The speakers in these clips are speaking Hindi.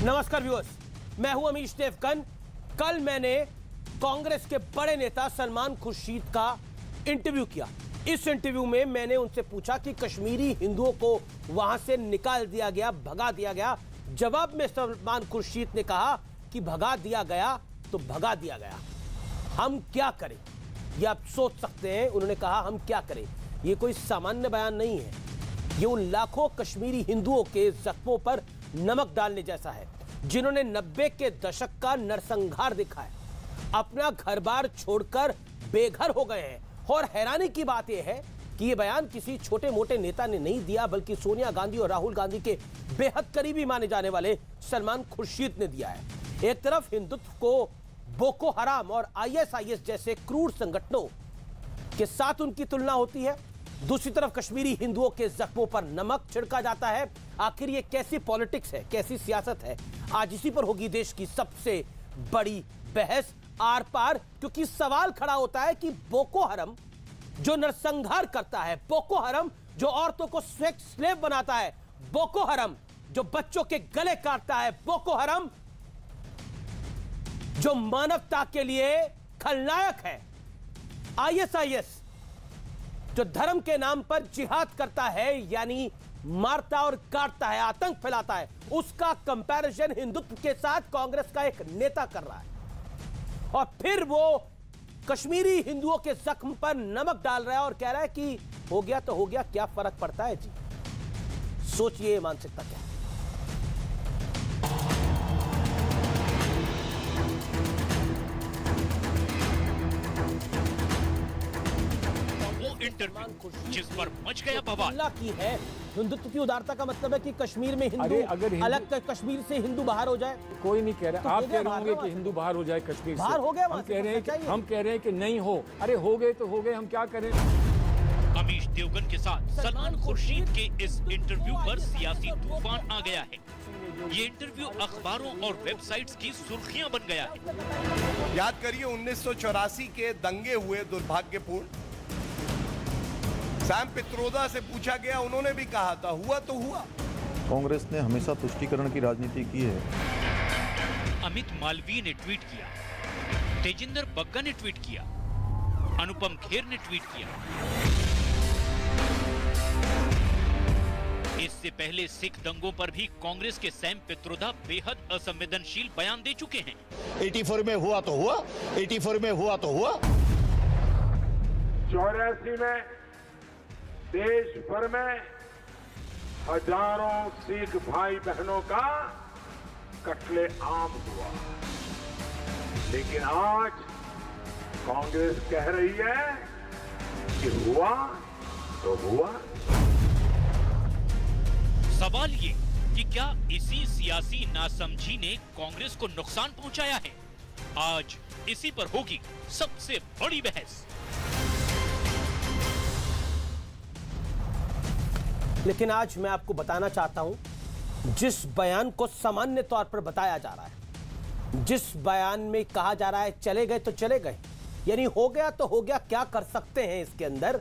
नमस्कार व्यूअर्स, मैं हूं अमीश देवगन। कल मैंने कांग्रेस के बड़े नेता सलमान खुर्शीद का इंटरव्यू किया। इस इंटरव्यू में मैंने उनसे पूछा कि कश्मीरी हिंदुओं को वहां से निकाल दिया गया, भगा दिया गया। जवाब में सलमान खुर्शीद ने कहा कि भगा दिया गया तो भगा दिया गया, हम क्या करें, ये आप सोच सकते हैं। उन्होंने कहा हम क्या करें। ये कोई सामान्य बयान नहीं है, ये उन लाखों कश्मीरी हिंदुओं के जख्मों पर नमक डालने जैसा है जिन्होंने 90 के दशक का नरसंहार देखा है, अपना घर बार छोड़कर बेघर हो गए हैं। और हैरानी की बात यह है कि यह बयान किसी छोटे मोटे नेता ने नहीं दिया, बल्कि सोनिया गांधी और राहुल गांधी के बेहद करीबी माने जाने वाले सलमान खुर्शीद ने दिया है। एक तरफ हिंदुत्व को बोको हराम और ISIS जैसे क्रूर संगठनों के साथ उनकी तुलना होती है, दूसरी तरफ कश्मीरी हिंदुओं के जख्मों पर नमक छिड़का जाता है। आखिर ये कैसी पॉलिटिक्स है, कैसी सियासत है? आज इसी पर होगी देश की सबसे बड़ी बहस आर पार, क्योंकि सवाल खड़ा होता है कि बोको हरम जो नरसंहार करता है, बोको हरम जो औरतों को सेक्स स्लेव बनाता है, बोको हरम जो बच्चों के गले काटता है, बोको हरम जो मानवता के लिए खलनायक है, ISIS जो धर्म के नाम पर जिहाद करता है, यानी मारता और काटता है, आतंक फैलाता है, उसका कंपैरिजन हिंदुत्व के साथ कांग्रेस का एक नेता कर रहा है। और फिर वो कश्मीरी हिंदुओं के जख्म पर नमक डाल रहा है और कह रहा है कि हो गया तो हो गया, क्या फर्क पड़ता है जी। सोचिए मानसिकता क्या है। इंटरव्यू जिस पर मच गया बवाल की है। हिंदुत्व की उदारता का मतलब है कि कश्मीर में हिंदू अलग, कश्मीर से हिंदू बाहर हो जाए। कोई नहीं कह रहा, तो आप कह रहे होंगे कि हिंदू बाहर हो जाए कश्मीर बाहर हो गया, हम कह रहे हैं कि नहीं हो। अरे हो गए तो हो गए, हम क्या करें। अमीश देवगन के साथ सलमान खुर्शीद के इस इंटरव्यू पर सियासी तूफान आ गया है। ये इंटरव्यू अखबारों और वेबसाइट्स की सुर्खियां बन गया है। याद करिए 1984 के दंगे हुए दुर्भाग्यपूर्ण। सैम पित्रोदा से पूछा गया, उन्होंने भी कहा था हुआ तो हुआ। कांग्रेस ने हमेशा तुष्टीकरण की राजनीति की है। अमित मालवीय ने ट्वीट किया, तेजिंदर बग्गा ने ट्वीट किया, अनुपम खेर ने ट्वीट किया। इससे पहले सिख दंगों पर भी कांग्रेस के सैम पित्रोदा बेहद असंवेदनशील बयान दे चुके हैं। 84 में हुआ तो हुआ, 84 में हुआ तो हुआ। 84 में देश भर में हजारों सिख भाई बहनों का कत्लेआम हुआ, लेकिन आज कांग्रेस कह रही है कि हुआ तो हुआ। सवाल ये कि क्या इसी सियासी नासमझी ने कांग्रेस को नुकसान पहुंचाया है? आज इसी पर होगी सबसे बड़ी बहस। लेकिन आज मैं आपको बताना चाहता हूं, जिस बयान को सामान्य तौर पर बताया जा रहा है, जिस बयान में कहा जा रहा है चले गए तो चले गए, यानी हो गया तो हो गया, क्या कर सकते हैं इसके अंदर,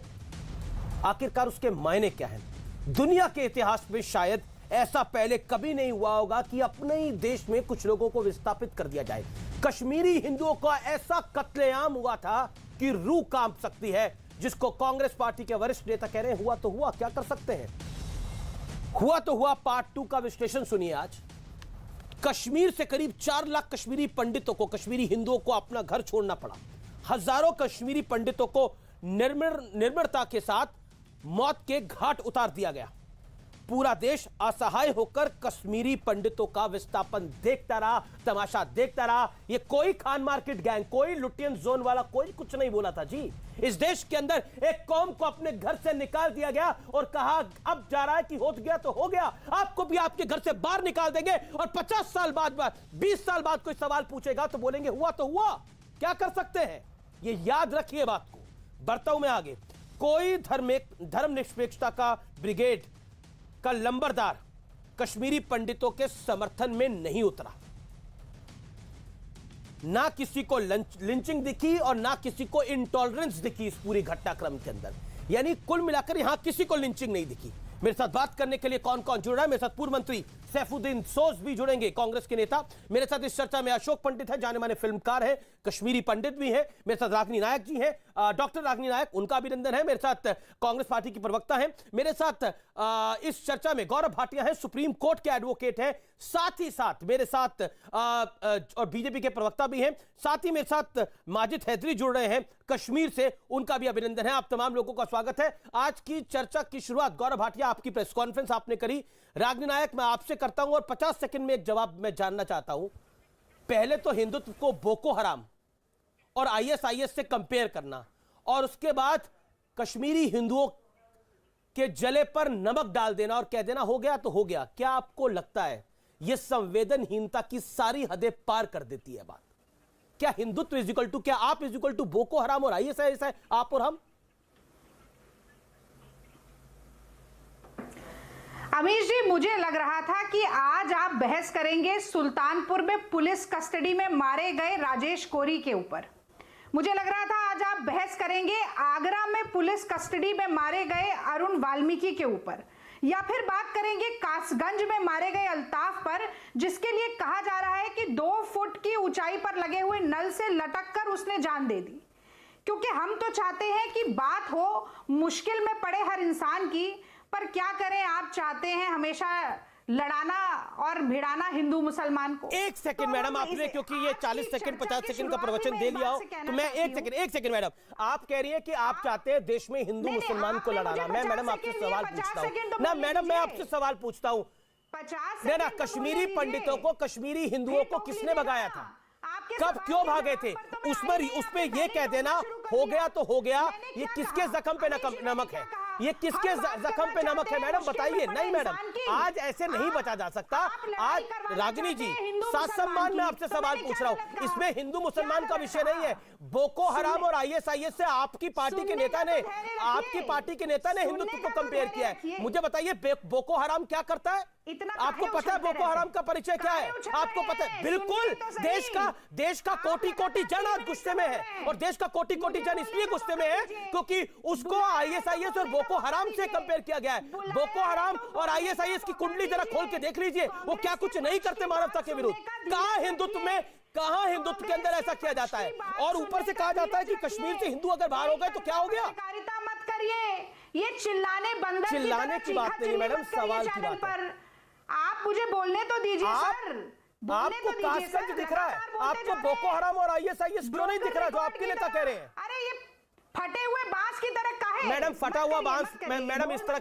आखिरकार उसके मायने क्या हैं? दुनिया के इतिहास में शायद ऐसा पहले कभी नहीं हुआ होगा कि अपने ही देश में कुछ लोगों को विस्थापित कर दिया जाए। कश्मीरी हिंदुओं का ऐसा कत्लेआम हुआ था कि रूह कांप सकती है, जिसको कांग्रेस पार्टी के वरिष्ठ नेता कह रहे हैं हुआ तो हुआ, क्या कर सकते हैं। हुआ तो हुआ पार्ट 2 का विश्लेषण सुनिए। आज कश्मीर से करीब 4 लाख कश्मीरी पंडितों को, कश्मीरी हिंदुओं को अपना घर छोड़ना पड़ा। हजारों कश्मीरी पंडितों को निर्ममता के साथ मौत के घाट उतार दिया गया। पूरा देश असहाय होकर कश्मीरी पंडितों का विस्थापन देखता रहा, तमाशा देखता रहा। ये कोई खान मार्केट गैंग, कोई लुटियन जोन वाला कोई कुछ नहीं बोला था जी। इस देश के अंदर एक कौम को अपने घर से निकाल दिया गया और कहा अब जा रहा है कि हो गया तो हो गया, आपको भी आपके घर से बाहर निकाल देंगे। और 50 साल बाद, 20 साल बाद कोई सवाल पूछेगा तो बोलेंगे हुआ तो हुआ, क्या कर सकते हैं। ये याद रखिए बात को। बढ़ता हूं मैं आगे। कोई धर्मनिरपेक्षता का ब्रिगेड का लंबरदार कश्मीरी पंडितों के समर्थन में नहीं उतरा। ना किसी को लिंचिंग दिखी और ना किसी को इंटॉलरेंस दिखी इस पूरी घटनाक्रम के अंदर। यानी कुल मिलाकर यहां किसी को लिंचिंग नहीं दिखी। मेरे साथ बात करने के लिए कौन कौन जुड़ रहा है? मेरे साथ पूर्व मंत्री सैफुद्दीन सोज भी जुड़ेंगे, कांग्रेस के नेता। मेरे साथ इस चर्चा में अशोक पंडित है, जाने माने फिल्मकार है, कश्मीरी पंडित भी है। मेरे साथ रागिनी नायक जी हैं, डॉक्टर रागिनी नायक, उनका अभिनंदन है। मेरे साथ कांग्रेस पार्टी की प्रवक्ता है। मेरे साथ इस चर्चा में गौरव भाटिया है, सुप्रीम कोर्ट के एडवोकेट हैं। साथ ही साथ मेरे साथ और बीजेपी के प्रवक्ता भी हैं। साथ ही मेरे साथ माजिद हैदरी जुड़ रहे हैं कश्मीर से, उनका भी अभिनंदन है। आप तमाम लोगों का स्वागत है। आज की चर्चा की शुरुआत गौरव भाटिया, आपकी प्रेस कॉन्फ्रेंस आपने करी। रागिनी नायक, मैं आपसे करता हूं और 50 सेकंड में एक जवाब मैं जानना चाहता हूं। पहले तो हिंदुत्व को बोको हराम और आईएसआईएस से कंपेयर करना, और उसके बाद कश्मीरी हिंदुओं के जले पर नमक डाल देना और कह देना हो गया तो हो गया। क्या आपको लगता है यह संवेदनहीनता की सारी हदें पार कर देती है बात? क्या हिंदुत्व इज इक्वल टू, क्या आप is equal to Boko Haram और आईएसआईएस है, आप और हम? अमीश जी, मुझे लग रहा था कि आज आप बहस करेंगे सुल्तानपुर में पुलिस कस्टडी में मारे गए राजेश कोरी के ऊपर। मुझे लग रहा था आज आप बहस करेंगे आगरा में पुलिस कस्टडी में मारे गए अरुण वाल्मीकि के ऊपर, या फिर बात करेंगे कासगंज में मारे गए अल्ताफ पर, जिसके लिए कहा जा रहा है कि 2 फुट की ऊंचाई पर लगे हुए नल से लटक कर उसने जान दे दी। क्योंकि हम तो चाहते हैं कि बात हो मुश्किल में पड़े हर इंसान की, पर क्या करें, आप चाहते हैं हमेशा लड़ाना और भिड़ाना हिंदू मुसलमान को। एक सेकंड मैडम, आपने क्योंकि ये 40 सेकंड 50 सेकंड का प्रवचन दे लिया हो तो मैं एक सेकंड मैडम, आप कह रही है कि आप चाहते हैं देश में हिंदू मुसलमान को लड़ाना। मैं मैडम आपसे सवाल पूछता हूँ ना, मैडम मैं आपसे सवाल पूछता हूँ ना, कश्मीरी पंडितों को, कश्मीरी हिंदुओं को किसने भगाया था? कब, क्यों भागे थे? उसमें ये कह देना हो गया तो हो गया, ये किसके जख्म पे नमक है? ये किसके जख्म पे नमक है मैडम, बताइए। नहीं मैडम, आज ऐसे नहीं बचा जा सकता। आज रागिनी जी, साथ सम्मान में आपसे सवाल पूछ रहा हूं, इसमें हिंदू मुसलमान का विषय नहीं है। बोको हराम और आईएसआईएस से आपकी पार्टी के नेता ने हिंदुत्व को कंपेयर किया है। मुझे बताइए बोको हराम क्या करता है? आपको पता है बोको हराम का परिचय क्या है? आपको पता है? बिल्कुल। देश का कोटि जन आज गुस्से में है, और देश का कोटि जन इसलिए गुस्से में है क्योंकि उसको आईएसआईएस और बोको हराम से कंपेयर किया गया है। बोको हराम और आईएसआईएस की कुंडली जरा खोल के देख लीजिए, वो क्या कुछ नहीं करते मानवता के विरुद्ध। कहां हिंदुत्व के अंदर ऐसा किया जाता है? और ऊपर से कहा जाता है कि कश्मीर से हिंदू अगर बाहर हो गए तो क्या हो गया? मत करिए, ये चिल्लाने की बात नहीं मैडम, सवाल की बात है। आप मुझे बोलने तो दीजिए सर। आपको कासगंज दिख रहा है, आपको बोको हराम और आईएसआईएस क्यों नहीं दिख रहा जो आपके नेता कह रहे हैं? अरे ये फटे हुए बांस की तरह काहे? मैडम फटा हुआ बांस, मैडम इस तरह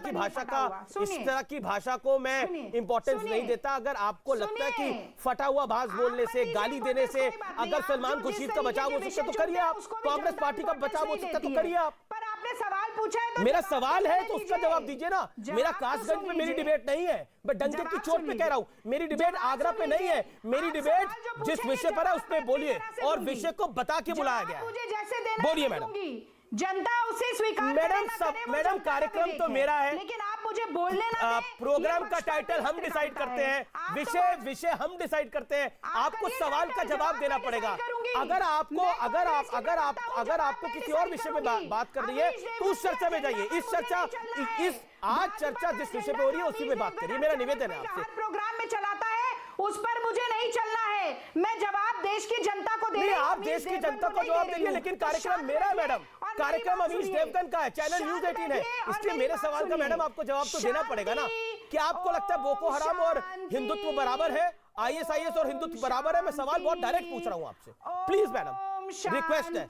की भाषा को मैं इंपॉर्टेंस नहीं देता। अगर आपको लगता है कि फटा हुआ बांस बोलने से, गाली देने से अगर सलमान खुर्शीद का बचाव हो सकता है तो करिए आप, कांग्रेस पार्टी का बचाव हो सकता है तो करिए आप। पर आपने सवाल पूछा है तो मेरा सवाल है तो उसका जवाब दीजिए ना। मेरा कासगंज में मेरी डिबेट नहीं है, मैं डंके की चोट पे कह रहा हूं। मेरी डिबेट आगरा पे नहीं है, मेरी डिबेट जिस विषय पर है उस पे बोलिए, और विषय को बता के बुलाया गया है। बोलिए मैडम। जनता उसे स्वीकार मैडम कार्यक्रम तो मेरा है, लेकिन आप मुझे बोलने ना दें। प्रोग्राम का टाइटल हम डिसाइड करते हैं, विषय हम डिसाइड करते हैं। आपको सवाल का जवाब देना पड़ेगा। अगर आपको किसी और विषय में बात कर रही है तो उस चर्चा में जाइए। आज चर्चा जिस विषय पे हो रही है उसी में बात करिए, मेरा निवेदन है आपसे। प्रोग्राम में चलाता है उस पर मुझे नहीं चलना है, मैं जवाब देश की जनता को दे रही हूं। आप देश की जनता को जवाब देंगे, लेकिन कार्यक्रम मेरा है मैडम, कार्यक्रम अमीश देवगन का है, चैनल न्यूज 18 है, इसलिए मेरे सवाल का मैडम आपको जवाब तो देना पड़ेगा ना। क्या आपको लगता है बोको हराम और हिंदुत्व बराबर है, आईएसआईएस और हिंदुत्व बराबर है? मैं सवाल बहुत डायरेक्ट पूछ रहा हूं आपसे, प्लीज मैडम, रिक्वेस्ट है।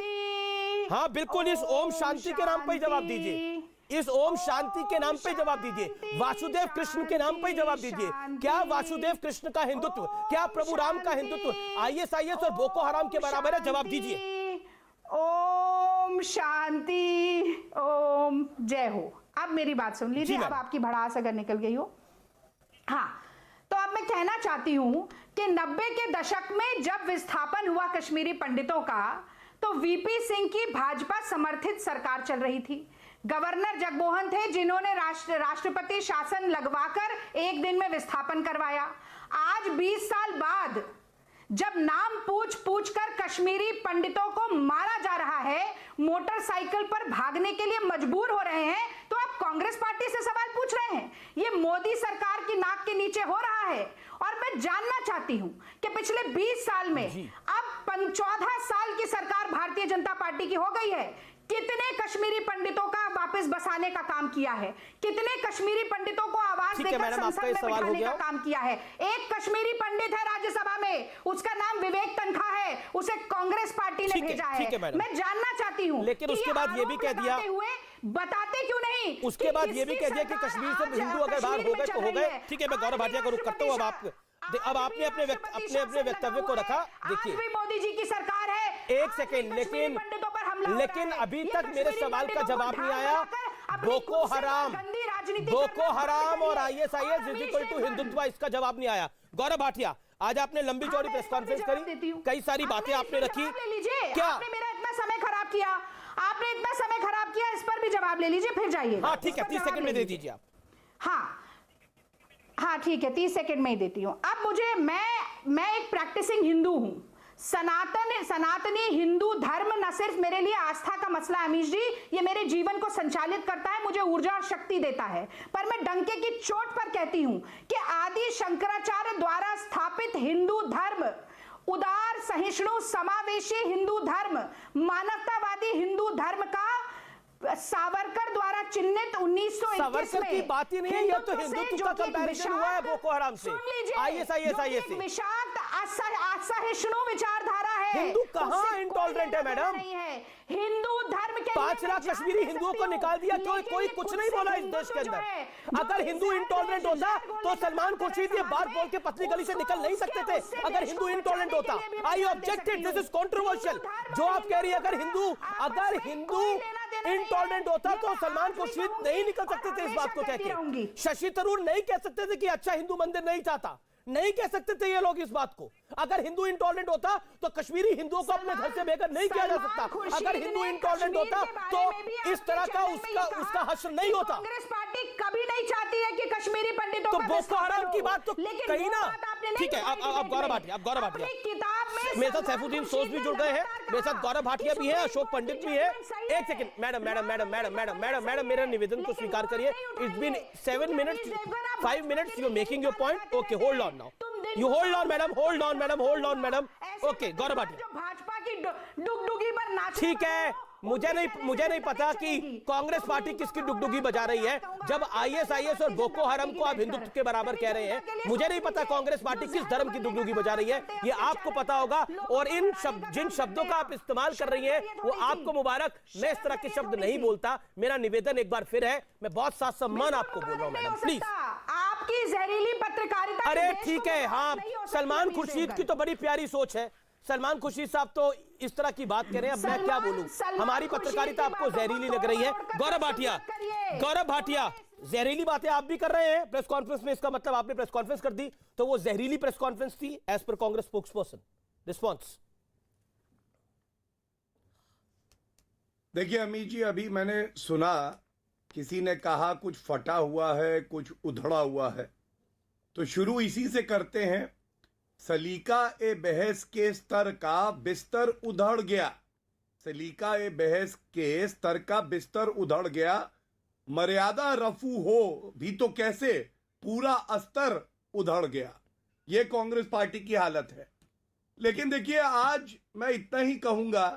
हाँ बिल्कुल, इस ओम शांति के नाम पर ही जवाब दीजिए, इस ओम शांति के नाम पे जवाब दीजिए, वासुदेव कृष्ण के नाम पे जवाब दीजिए। क्या वासुदेव कृष्ण का हिंदुत्व, क्या प्रभु राम का हिंदुत्व आईएसआईएस और बोको हराम के बराबर है? जवाब दीजिए। ओम शांति, ओम जय हो। अब मेरी बात सुन लीजिए, अब आपकी भड़ास अगर निकल गई हो। हाँ, तो अब मैं कहना चाहती हूं कि 90 के दशक में जब विस्थापन हुआ कश्मीरी पंडितों का, तो वीपी सिंह की भाजपा समर्थित सरकार चल रही थी। गवर्नर जगमोहन थे जिन्होंने राष्ट्रपति शासन लगवाकर एक दिन में विस्थापन करवाया। आज 20 साल बाद जब नाम पूछ कर कश्मीरी पंडितों को मारा जा रहा है, मोटरसाइकिल पर भागने के लिए मजबूर हो रहे हैं, तो आप कांग्रेस पार्टी से सवाल पूछ रहे हैं। ये मोदी सरकार की नाक के नीचे नीचे हो रहा है। और मैं जानना चाहती हूं कि पिछले 20 साल में अब 14 साल की सरकार भारतीय जनता पार्टी की हो गई है, कितने कश्मीरी पंडितों का वापस बसाने का काम किया है, कितने कश्मीरी पंडितों को आवाज देकर संसद में बिठाने का काम किया है। एक कश्मीरी पंडित है राज्यसभा में, उसका नाम विवेक तनखा है, उसे कांग्रेस पार्टी ने भेजा है। मैं जानना चाहती हूं, लेकिन उसके बाद ये भी कह दिया, बताते क्यों नहीं? उसके बाद ये भी कह दिया कि कश्मीर से हिंदू अगर बाहर हो गए तो हो गए। ठीक है, मैं गौरव भाटिया का रुख करता हूं। अब आपने अपने वक्तव्य को रखा। देखिए, मोदी जी की सरकार है। एक सेकेंड, लेकिन अभी तक मेरे सवाल का जवाब नहीं आया। बोको हराम और ISIS is equal to Hindutva, इसका जवाब नहीं आया। गौरव भाटिया, आज आपने लंबी चौड़ी प्रेस कॉन्फ्रेंस करी, कई सारी बातें आपने रखी। क्या आपने मेरा इतना समय खराब किया? आपने इतना समय खराब किया, इस पर भी जवाब ले लीजिए, फिर जाइए। हाँ ठीक है, 30 सेकंड में दे दीजिए आप। हाँ ठीक है, 30 सेकंड में ही देती हूं। अब मुझे मैं एक प्रैक्टिसिंग हिंदू हूं। सनातनी हिंदू धर्म न सिर्फ मेरे लिए आस्था का मसला है अमीश जी, ये मेरे जीवन को संचालित करता है, मुझे ऊर्जा और शक्ति देता है। पर मैं डंके की चोट पर कहती हूं कि आदि शंकराचार्य द्वारा स्थापित हिंदू धर्म, उदार सहिष्णु समावेशी हिंदू धर्म, मानवतावादी हिंदू धर्म का सावरकर द्वारा चिन्हित 1921 सावरकर की बात ही नहीं है, यह तो हिंदुत्व का कंपैरिजन हुआ है बोको हराम से। ISIS विषाक्त असहिष्णु विचारधारा है। हिंदू कहां इंटॉलरेंट है मैडम? हिंदू धर्म के 5 लाख कश्मीरी हिंदुओं को निकाल दिया, कोई कुछ नहीं बोला इस देश के अंदर। अगर हिंदू इंटॉलरेंट होता तो सलमान खुर्शीद ये बात बोल के पतली गली से निकल नहीं सकते थे। अगर हिंदू इंटॉलरेंट होता, आई ऑब्जेक्टेड, दिस इज कंट्रोवर्शियल। जो आप कह रही है, अगर हिंदू इंटॉलरेंट होता तो सलमान खुर्शीद नहीं निकल सकते थे इस बात को कहकर। शशि थरूर नहीं कह सकते थे कि अच्छा हिंदू मंदिर नहीं चाहता, नहीं कह सकते थे ये लोग इस बात को। अगर हिंदू इंटॉलरेंट होता तो कश्मीरी हिंदुओं को अपने घर से बेघर नहीं किया जा सकता। अगर हिंदू इंटॉलरेंट होता तो इस तरह का उसका हश्र नहीं होता। कांग्रेस पार्टी कभी नहीं चाहती है कि कश्मीरी पंडितों तो बोको हराम की बात तो कही ना। ठीक है, अब गौरव भाटिया, मेरे साथ सैफुद्दीन सोज भी जुड़ गए हैं, मेरे साथ गौरव भाटिया भी है, अशोक पंडित भी है। एक सेकंड मैडम, मेरा निवेदन को स्वीकार करिए। It's been 7 minutes 5 minutes, you making your point. Okay, hold on now, you hold on madam. Okay, Gaurav Bhatia, Bhajpa की डुगडुगी पर नाच। ठीक है, मुझे नहीं पता कि कांग्रेस पार्टी किसकी डुगडुगी बजा रही है। जब ISIS और बोको हराम को आप हिंदुत्व के बराबर कह रहे हैं, मुझे नहीं पता कांग्रेस पार्टी किस धर्म की डुगडुगी बजा रही है, ये आपको पता होगा। और जिन शब्दों का आप इस्तेमाल कर रही हैं वो आपको मुबारक। मैं इस तरह के शब्द नहीं बोलता। मेरा निवेदन एक बार फिर है, मैं बहुत साथ सम्मान आपको बोल रहा हूं मैडम, प्लीज। आपकी जहरीली पत्रकारिता। अरे ठीक है, हाँ, सलमान खुर्शीद की तो बड़ी प्यारी सोच है। सलमान खुर्शीद साहब तो इस तरह की बात करें, अब मैं क्या बोलूं। हमारी पत्रकारिता आपको जहरीली लग रही है। गौरव भाटिया, जहरीली बातें आप भी कर रहे हैं प्रेस कॉन्फ्रेंस में, इसका मतलब आपने प्रेस कॉन्फ्रेंस कर दी तो वो जहरीली प्रेस कॉन्फ्रेंस थी as per Congress spokesperson. Response. देखिए अमीर जी, अभी मैंने सुना किसी ने कहा कुछ फटा हुआ है, कुछ उधड़ा हुआ है, तो शुरू इसी से करते हैं। सलीका ए बहस के स्तर का बिस्तर उधड़ गया। सलीका ए बहस के स्तर का बिस्तर उधड़ गया। मर्यादा रफू हो भी तो कैसे, पूरा अस्तर उधड़ गया। यह कांग्रेस पार्टी की हालत है। लेकिन देखिए, आज मैं इतना ही कहूंगा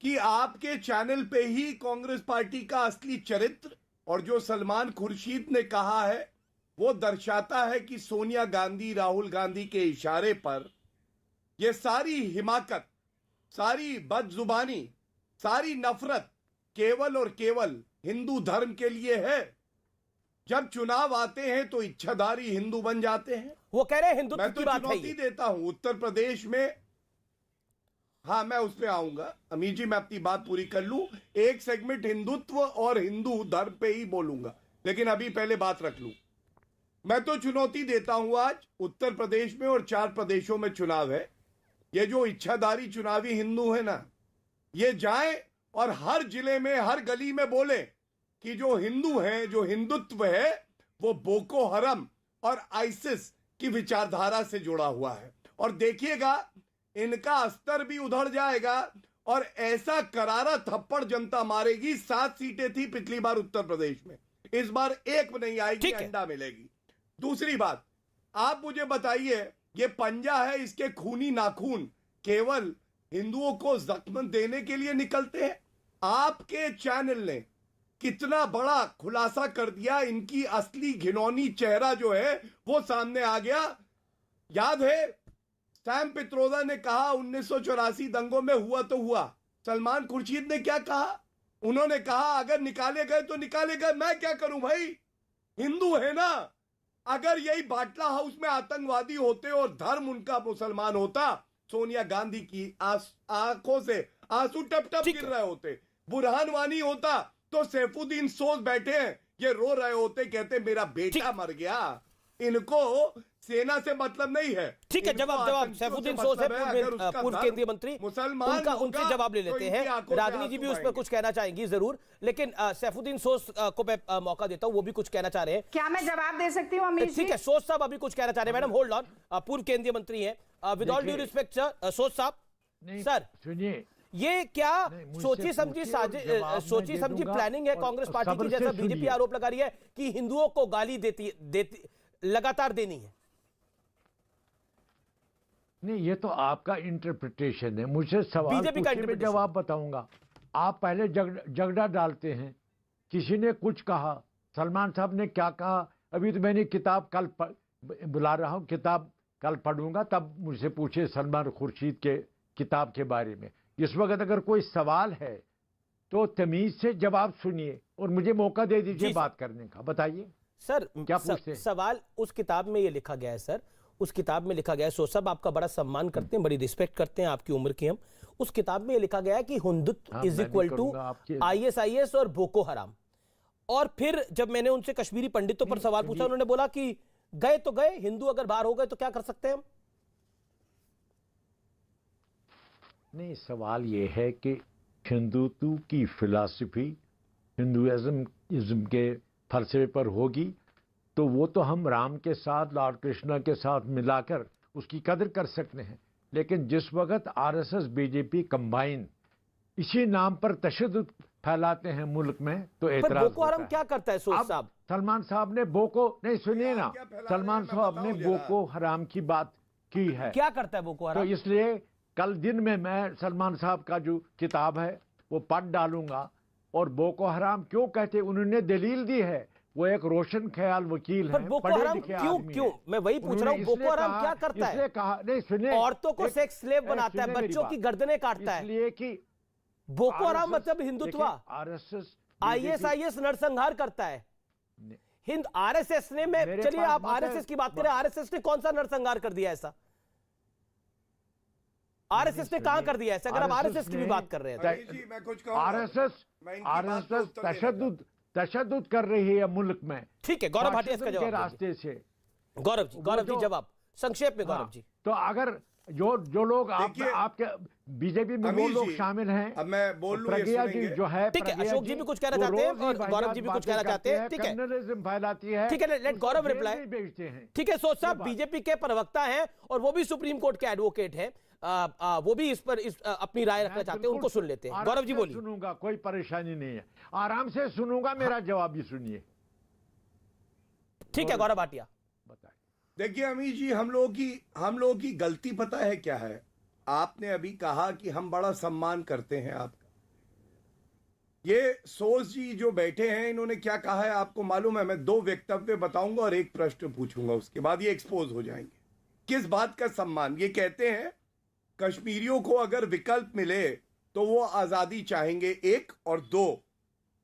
कि आपके चैनल पे ही कांग्रेस पार्टी का असली चरित्र और जो सलमान खुर्शीद ने कहा है वो दर्शाता है कि सोनिया गांधी, राहुल गांधी के इशारे पर यह सारी हिमाकत, सारी बदजुबानी, सारी नफरत केवल और केवल हिंदू धर्म के लिए है। जब चुनाव आते हैं तो इच्छाधारी हिंदू बन जाते हैं। वो कह रहे हैं हिंदुत्व मैं तो की बात है। चुनौती देता हूं उत्तर प्रदेश में। हाँ, मैं उस पर आऊंगा अमीर जी, मैं अपनी बात पूरी कर लूं। एक सेगमेंट हिंदुत्व और हिंदू धर्म पे ही बोलूंगा, लेकिन अभी पहले बात रख लूं। मैं तो चुनौती देता हूं, आज उत्तर प्रदेश में और 4 प्रदेशों में चुनाव है। ये जो इच्छाधारी चुनावी हिंदू है ना, ये जाएं और हर जिले में, हर गली में बोले कि जो हिंदू हैं, जो हिंदुत्व है, वो बोको हराम और आईसिस की विचारधारा से जुड़ा हुआ है। और देखिएगा, इनका अस्तर भी उधड़ जाएगा और ऐसा करारा थप्पड़ जनता मारेगी। 7 सीटें थी पिछली बार उत्तर प्रदेश में, इस बार एक नहीं आएगी, अंडा मिलेगी। दूसरी बात, आप मुझे बताइए, ये पंजा है, इसके खूनी नाखून केवल हिंदुओं को जख्म देने के लिए निकलते हैं? आपके चैनल ने कितना बड़ा खुलासा कर दिया, इनकी असली घिनौनी चेहरा जो है वो सामने आ गया। याद है सैम पित्रोदा ने कहा 1984 दंगों में हुआ तो हुआ। सलमान खुर्शीद ने क्या कहा? उन्होंने कहा अगर निकाले गए तो निकाले गए, मैं क्या करूं भाई, हिंदू है ना। अगर यही बाटला हाउस में आतंकवादी होते और धर्म उनका मुसलमान होता, सोनिया गांधी की आंखों से आंसू टप टप गिर रहे होते। बुरहान वानी होता तो सैफुद्दीन सोज बैठे हैं, ये रो रहे होते, कहते मेरा बेटा मर गया। इनको सेना से मतलब नहीं है। ठीक है, जवाब सैफुद्दीन सोज है, पूर्व केंद्रीय मंत्री, मुसलमान उनसे जवाब ले लेते हैं। रागिनी जी भी उसमें कुछ कहना चाहेंगी जरूर, लेकिन सैफुद्दीन सोज को मैं मौका देता हूं, वो भी कुछ कहना चाह रहे हैं। क्या मैं जवाब दे सकती हूँ अमीश जी? ठीक है, सोज साहब अभी कुछ कहना चाह रहे हैं। मैडम होल्ड ऑन, पूर्व केंद्रीय मंत्री हैं, with all due respect sir, Soz साहब सर सुनिए, ये क्या सोची समझी प्लानिंग है कांग्रेस पार्टी की, जैसा बीजेपी आरोप लगा रही है कि हिंदुओं को गाली देती लगातार देनी है? नहीं, ये तो आपका इंटरप्रिटेशन है। मुझे सवाल बीजेपी का पूछिए, मैं जवाब बताऊंगा। आप पहले झगड़ा डालते हैं, किसी ने कुछ कहा, सलमान साहब ने क्या कहा। अभी तो मैंने किताब कल बुला रहा हूं, किताब कल पढ़ूंगा, तब मुझसे पूछे सलमान खुर्शीद के किताब के बारे में। इस वक्त अगर कोई सवाल है तो तमीज से जवाब सुनिए और मुझे मौका दे दीजिए बात करने का। बताइए सर, क्या पूछते हैं? सवाल उस किताब में ये लिखा गया है सर, उस किताब में लिखा गया है, सो सब आपका बड़ा सम्मान करते हैं, बड़ी रिस्पेक्ट करते हैं, आपकी उम्र की हम। उस किताब में ये लिखा गया है कि Hindutva is equal to ISIS और बोको हराम। और फिर जब मैंने उनसे कश्मीरी पंडितों पर सवाल पूछा, उन्होंने बोला कि गए तो गए, हिंदू अगर बाहर हो गए तो क्या कर सकते हैं हम? नहीं, सवाल ये है कि हिंदुत्व की फिलॉसफी हिंदुइज्म के फलसफे पर होगी तो वो तो हम राम के साथ, लॉर्ड कृष्णा के साथ मिलाकर उसकी कदर कर सकते हैं। लेकिन जिस वक्त RSS बीजेपी कंबाइन इसी नाम पर तशद्दुद फैलाते हैं मुल्क में, तो एतराज बोको हराम क्या करता है सोच साहब? सलमान साहब ने नहीं सुनिए ना, सलमान साहब ने बोको हराम की बात की है। क्या करता है बोको हराम? तो इसलिए कल दिन में मैं सलमान साहब का जो किताब है वो पढ़ डालूंगा। और बोको हराम क्यों कहते, उन्होंने दलील दी है, वो एक रोशन ख्याल वकील है, पढ़े लिखे आदमी क्यों? मैं वही पूछ रहा हूँ, बोको हराम क्या करता है? कहा नहीं, सुनिए, औरतों को सेक्स स्लेव बनाता है, बच्चों की गर्दनें काटता है, इसलिए कि बोको हराम मतलब हिंदुत्व। RSS ISIS नरसंहार करता है। हिंद RSS ने, मैं चलिए आप RSS की बात करें, RSS ने कौन सा नरसंहार कर दिया ऐसा? RSS ने कहां कर दिया ऐसा? अगर आप RSS की भी बात कर रहे हैं, मैं कुछ RSS तशद्दुद कर रही है मुल्क में। ठीक है, गौरव भाटिया इसका जवाब रास्ते से। गौरव जी जवाब संक्षेप में। गौरव जी, तो अगर जो लोग आपके बीजेपी में वो लोग शामिल हैं, अब मैं बोल लूं, प्रज्ञा जी जो है, ठीक है, अशोक जी भी कुछ कहना चाहते हैं और गौरव जी भी कुछ कहना चाहते हैं। ठीक है, कम्युनलिज्म फैलाती है, ठीक है, लेट गौरव रिप्लाई। ठीक है, सोच साहब बीजेपी के प्रवक्ता हैं और वो भी सुप्रीम कोर्ट के एडवोकेट हैं, वो भी इस पर अपनी राय रखना चाहते हैं, उनको सुन लेते हैं। गौरव जी बोलिए। सुनूंगा, कोई परेशानी नहीं है, आराम से सुनूंगा, मेरा जवाब भी सुनिए। ठीक है, गौरव भाटिया बताइए। देखिए अमीश जी, हम लोगों की गलती पता है क्या है? आपने अभी कहा कि हम बड़ा सम्मान करते हैं आपका। ये सोज जी जो बैठे हैं, इन्होंने क्या कहा है आपको मालूम है? मैं 2 वक्तव्य बताऊंगा और 1 प्रश्न पूछूंगा, उसके बाद ये एक्सपोज हो जाएंगे। किस बात का सम्मान? ये कहते हैं कश्मीरियों को अगर विकल्प मिले तो वो आजादी चाहेंगे, 1, और 2,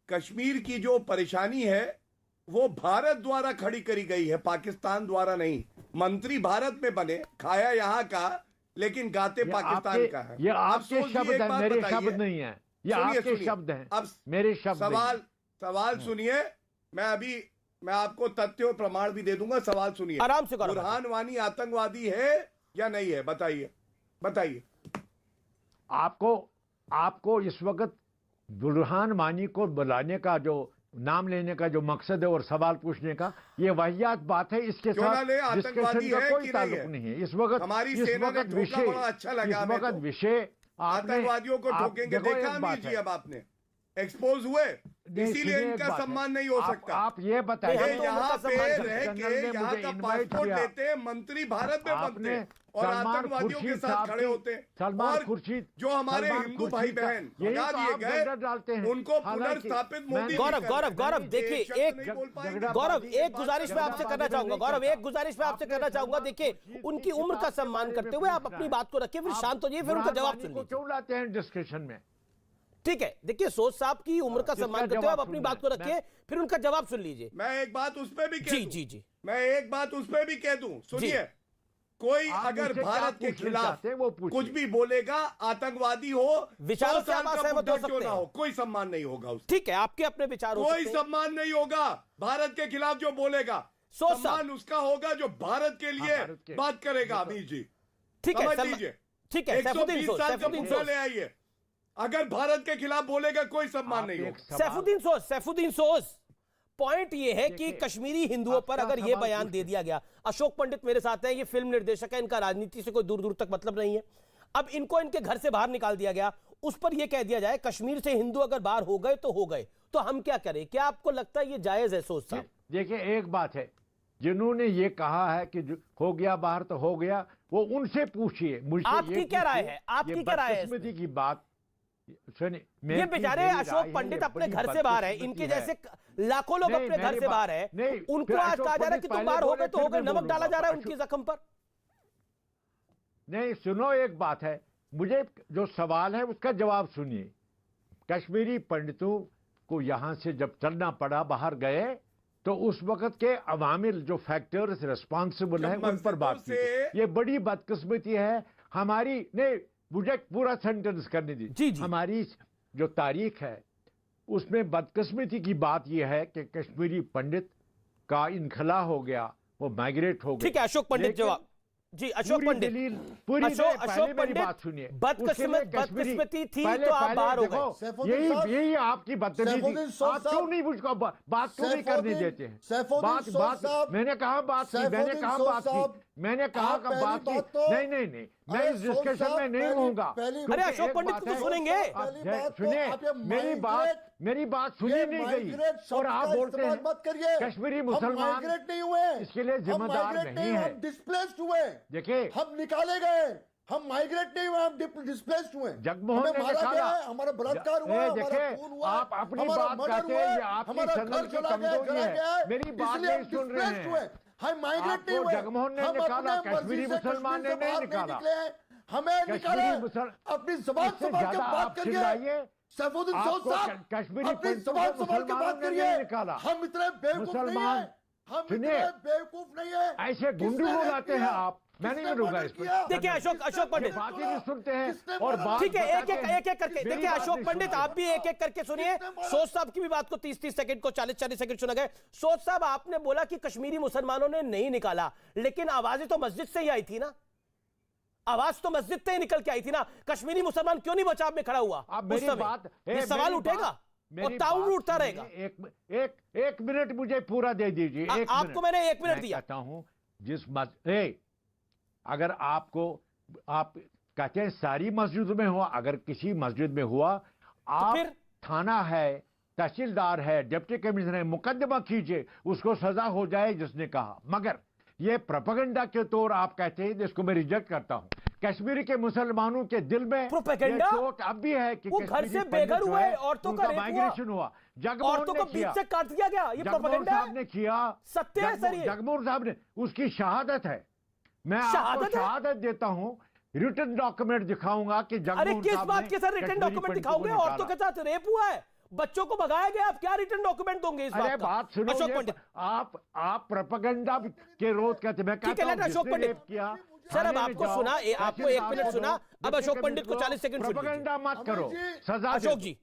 कश्मीर की जो परेशानी है वो भारत द्वारा खड़ी करी गई है, पाकिस्तान द्वारा नहीं। मंत्री भारत में बने, खाया यहाँ का, लेकिन गाते पाकिस्तान का है। ये आपके शब्द हैं, मेरे शब्द नहीं है, ये आपके शब्द हैं, अब मेरे शब्द। सवाल सुनिए, मैं आपको तथ्य और प्रमाण भी दे दूंगा। सवाल सुनिए, आराम से। बुरहान वानी आतंकवादी है या नहीं है? बताइए। आपको इस वक्त बुरहान वानी को बुलाने का, जो नाम लेने का जो मकसद है और सवाल पूछने का, ये वाहियात बात है। इसके साथ डिस्कशन का कोई ताल्लुक नहीं है। इस वक्त हमारी सेना ने धोखा बड़ा अच्छा लगा। इस वक्त विषय आतंकवादियों को ठोकेंगे, देखा अमीर जी? अब आपने एक्सपोज हुए, नहीं, इसीलिए सुनिए एक इनका बात है। सम्मान नहीं हो आप- सकता। आप ये बताइए, नहीं, ये हम तो यहाँ उनका पे सम्मान रह करते हैं। के चंदन ने यहाँ मुझे का इनवाइट पासपोर्ट किया। लेते हैं, मंत्री भारत में बनते आपने हैं और सलमान आतंकवादियों के खुर्शीद साथ साहब खड़े की- होते हैं। सलमान और खुर्शीद जो हमारे सलमान हिंदू भाई खुर्शीद बहन साहब, यही भगा तो दिए आप गए, झगड़ा डालते हैं। उनको हालांकि पुनर्स्थापित मैं- मोदी गौरव, जी गौरव, कर गौरव, रहे हैं। देखिए, ये शब्द एक नहीं बोल पाएंगे। झगड़ा- गौरव, बात एक गुजारिश मैं आपसे करना चाहूंगा, गौरव, एक गुजारिश मैं आपसे करना चाहूंगा। देखिए, उनकी उम्र का सम्मान करते हुए आप अपनी बात को रखिए, फिर शांत हो जाइए, फिर उनका जवाब सुन लीजिए। क्यों लाते हैं डिस्कशन में? ठीक है, देखिए, सोच साहब की उम्र का किसका सम्मान करते हुए जवाब आप अपनी सुनना बात को है? रखिए, फिर उनका जवाब सुन लीजिए। मैं एक बात उस पे भी कह जी दूं। जी जी, मैं एक बात उस पे भी कह दूं, सुनिए, कोई आप अगर मुझसे क्या भारत के पूछना खिलाफ चाहते हैं वो पूछिए। कुछ भी बोलेगा, आतंकवादी हो, विचारों 100 से आप साल का असहमत हो बुड्ढा क्यों सकते ना हैं। हो, कोई सम्मान नहीं होगा उसका। ठीक है, आपके अपने विचार हो कोई सकते हैं। सम्मान नहीं होगा भारत के खिलाफ जो बोलेगा। सोच सम्मान उसका होगा जो भारत के लिए भारत के- बात करेगा। अमीर जी ठीक है, समझ लीजिए, ठीक है, सैफुद्दीन 120 सोच, साल का सैफुद्दीन बुड्ढा सोच, ले आइए, अगर भारत के खिलाफ बोलेगा कोई सम्मान नहीं होगा। सैफुद्दीन सोच, पॉइंट ये है कि कश्मीरी हिंदुओं पर आपका अगर ये सवाल बयान दे पूछिए। दिया गया, अशोक पंडित मेरे साथ हैं, ये फिल्म निर्देशक है, इनका राजनीति से कोई दूर दूर तक मतलब नहीं है, अब इनको इनके घर से बाहर निकाल दिया गया, उस पर यह कह दिया जाए कश्मीर से हिंदू अगर बाहर हो गए तो हो गए, तो हम क्या करें? क्या आपको लगता है ये जायज है? सोच साहब, देखिए, एक बात है, जिन्होंने ये कहा है कि हो गया बाहर तो हो गया, वो उनसे पूछिए, मुझसे आपकी ये क्या राय पूछिए, है? आपकी ये क्या राय है बदकिस्मती की बात सुनिए। ये मेरी- बेचारे मेरी राय अशोक है, पंडित ये अपने बड़ी घर से बाहर है, बदकिस्मती इनके है। जैसे लाखों लोग नहीं, अपने घर मेरी से बात- बाहर है, नहीं, उनको फिर आज अशोक कहा जा रहा है कि पंडित तुम बाहर पहले हो गए तो हो बोले, गए, फिर नमक मैं डाला जा रहा है बोलूंगा। उनकी जख्म पर। नहीं, सुनो, एक बात है, मुझे जो सवाल है उसका जवाब सुनिए। कश्मीरी पंडितों को यहां से जब चलना पड़ा, बाहर गए, तो उस वक्त के अवामिल जो फैक्टर्स रिस्पॉन्सिबल है उन पर बात की। ये बड़ी बदकिस्मती है हमारी। नहीं, मुझे पूरा सेंटेंस करने जी, दीजिए। जी। हमारी जो तारीख है उसमें बदकिस्मती की बात यह है कि कश्मीरी पंडित का इनखला हो गया, वो माइग्रेट हो गए। ठीक है, अशोक पंडित लेकिन जवाब जी, अशोक पूरी पंडित, दलील पूरी अशोक पहले मेरी पंडित, बात सुनिए। बदकिस्मती थी तो आप बाहर हो गए। सैफुद्दीन साहब, यही आपकी बदतमीजी। सैफुद्दीन साहब, आप क्यों नहीं मुझको बात क्यों नहीं करने देते हैं? सैफुद्दीन बात साहब, बात मैंने कहा बात की, मैंने सैफुद्दीन कहा साहब, बात की, मैंने कहा आप का पहली बात की। बात तो- नहीं नहीं नहीं, मैं अरे इस डिस्कशन में नहीं रहूंगा। अरे अशोक पंडित को तो सुनेंगे। पहली बात तो सुनिए, आप ये मेरी बात सुनी ये नहीं माइग्रेट गई शब्द और आप का बोलते इस्तेमाल मत हैं करिए। कश्मीरी हम मुसलमान माइग्रेट नहीं हुए, इसके लिए हम जिम्मेदार माइग्रेट नहीं है। हम डिस्प्लेस्ड हुए। देखिए, हम निकाले गए, हम माइग्रेट नहीं हुए, हम डिस्प्लेस्ड हुए। जगमोहन हमें ने मारा निकाला। गया है, हमारा बलात्कार हुआ, हमारा देखिए, खून हुआ, आप अपनी हमारा बात मर्डर कहते हुआ, हैं, ये आपकी हमारा सनद घर की चला गया, कमजोरी जला है। गया है, मेरी बात इसलिए हम नहीं सुन रहे डिस्प्लेस्ड हैं। हुए। हम माइग्रेट नहीं आपको हुए, जगमोहन ने हम निकाला, अपने मर्जी कश्मीरी से मुसलमान ने कश्मीर से नहीं बाहर निकाला। निकले हैं, हमें निकाला है। अपनी जबान इससे संभाल के ज्यादा बात आप करिए। चिल्लाइए। सैफुद्दीन आपको साहब, कश्मीरी अपनी पंडितों जबान को संभाल के बात मुसलमानों ने करिए। नहीं निकाला। हम इतने बेवकूफ नहीं मुसलमान, है, हम सुनिए, इतने बेवकूफ नहीं है। ऐसे गुंडू किसने को रेप लाते हैं किया? आप, मैं नहीं किसने मिलूंगा मर्डर इस पर। किया? देखिए, अशोक पंडित, बात ही नहीं सुनते हैं किसने और मारा? बात ठीक है, एक बताते हैं। एक करके मेरी देखिए, बात अशोक नहीं पंडित सुनते। आप भी एक एक करके सुनिए। सोच साहब की भी बात को 30-30 सेकंड को 40-40 सेकंड सुना गए। सोच साहब, आपने बोला कि कश्मीरी मुसलमानों ने नहीं निकाला, लेकिन आवाजें तो मस्जिद से ही आई थी ना, आवाज तो मस्जिद से ही निकल के आई थी ना। कश्मीरी मुसलमान क्यों नहीं बचाव में खड़ा हुआ? आप उस मेरी समय बात, ये सवाल उठेगा और ताउन उठता रहेगा। एक मिनट मुझे पूरा दे दीजिए। आपको मैंने 1 मिनट दिया। कहता हूं अगर आपको, आप कहते हैं सारी मस्जिद में हुआ, अगर किसी मस्जिद में हुआ, आप फिर? थाना है, तहसीलदार है, डिप्टी कमिश्नर है, मुकदमा कीजिए, उसको सजा हो जाए जिसने कहा। मगर ये प्रोपेगेंडा के तौर आप कहते हैं, जिसको मैं रिजेक्ट करता हूं। कश्मीरी के मुसलमानों के दिल में प्रोपेगेंडा? ये चोट अब भी है कि वो घर कश्मीरी से पंडित बेघर जो हुए, है, औरतों का उनका रेप हुआ, माइग्रेशन हुआ। जगमोहन औरतों ने को बीच किया, से काट दिया गया, ये जगमोहन प्रोपेगेंडा साहब है। ने किया, सत्य है सर ये। जगमोहन साहब ने, उसकी शहादत है। मैं आपको शहादत है? शहादत देता हूं, रिटन डॉक्यूमेंट दिखाऊंगा कि अरे जगमोहन किस साहब बात ने के सर रिटर्न कश्मीरी डॉक्यूमेंट पंडितों दिखाओगे? को औरतों के निकाला। साथ रेप हुआ है, बच्चों को भगाया गया, आप क्या रिटर्न डॉक्यूमेंट दोगे इस अरे बात का? बात सुनो, अशोक ये पंडित, आप प्रोपेगेंडा के रोध कहते, मैं ठीक है, कहता हूं लेकिन अशोक जिसने पंडित, रेप किया, सर अब थाने में आपको जाओ, सुना, आपको 1 मिनट तहसीलदार सुना, को, अब अशोक डिप्टी पंडित को 40 सेकंड सुन लीजिए। प्रोपेगेंडा मत करो, अमित जी, सजा अशोक दो, जी,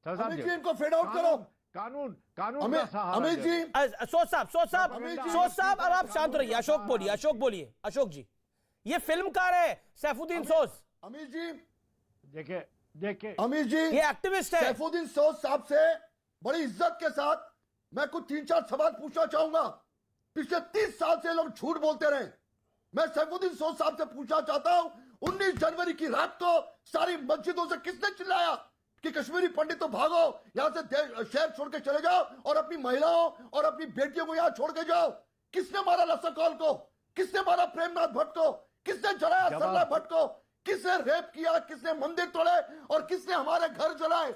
सजा अमित दो। जी, इनको फेड आउट करो। कानून अमित का सहारा अमित दो। जी, सोच साहब, अमित जी, सोच साहब, अब आप शांत रहिए। अशोक बोलिए, अशोक जी, ये फिल्मकार है सैफुद्दीन सोज, अमित जी, देखिए अमित जी, ये एक्टिविस्ट है। सैफुद्दीन सोज साहब से बड़ी इज्जत के साथ मैं कुछ 3-4 सवाल पूछना चाहूंगा। पिछले 30 साल से लोग झूठ बोलते रहे। मैं सैफुद्दीन सोज साहब से पूछना चाहता हूं, 19 जनवरी की रात को सारी मस्जिदों से किसने चिल्लाया? कि कश्मीरी पंडित तो भागो यहां से शहर छोड़ के चले जाओ और अपनी महिलाओं और अपनी बेटियों को यहां छोड़ के जाओ। किसने मारा लसकौल को? किसने मारा प्रेमनाथ भट्ट को? किसने जलाया सरला भट्ट को? किसने रेप किया? किसने मंदिर तोड़े और किसने हमारे घर जलाए?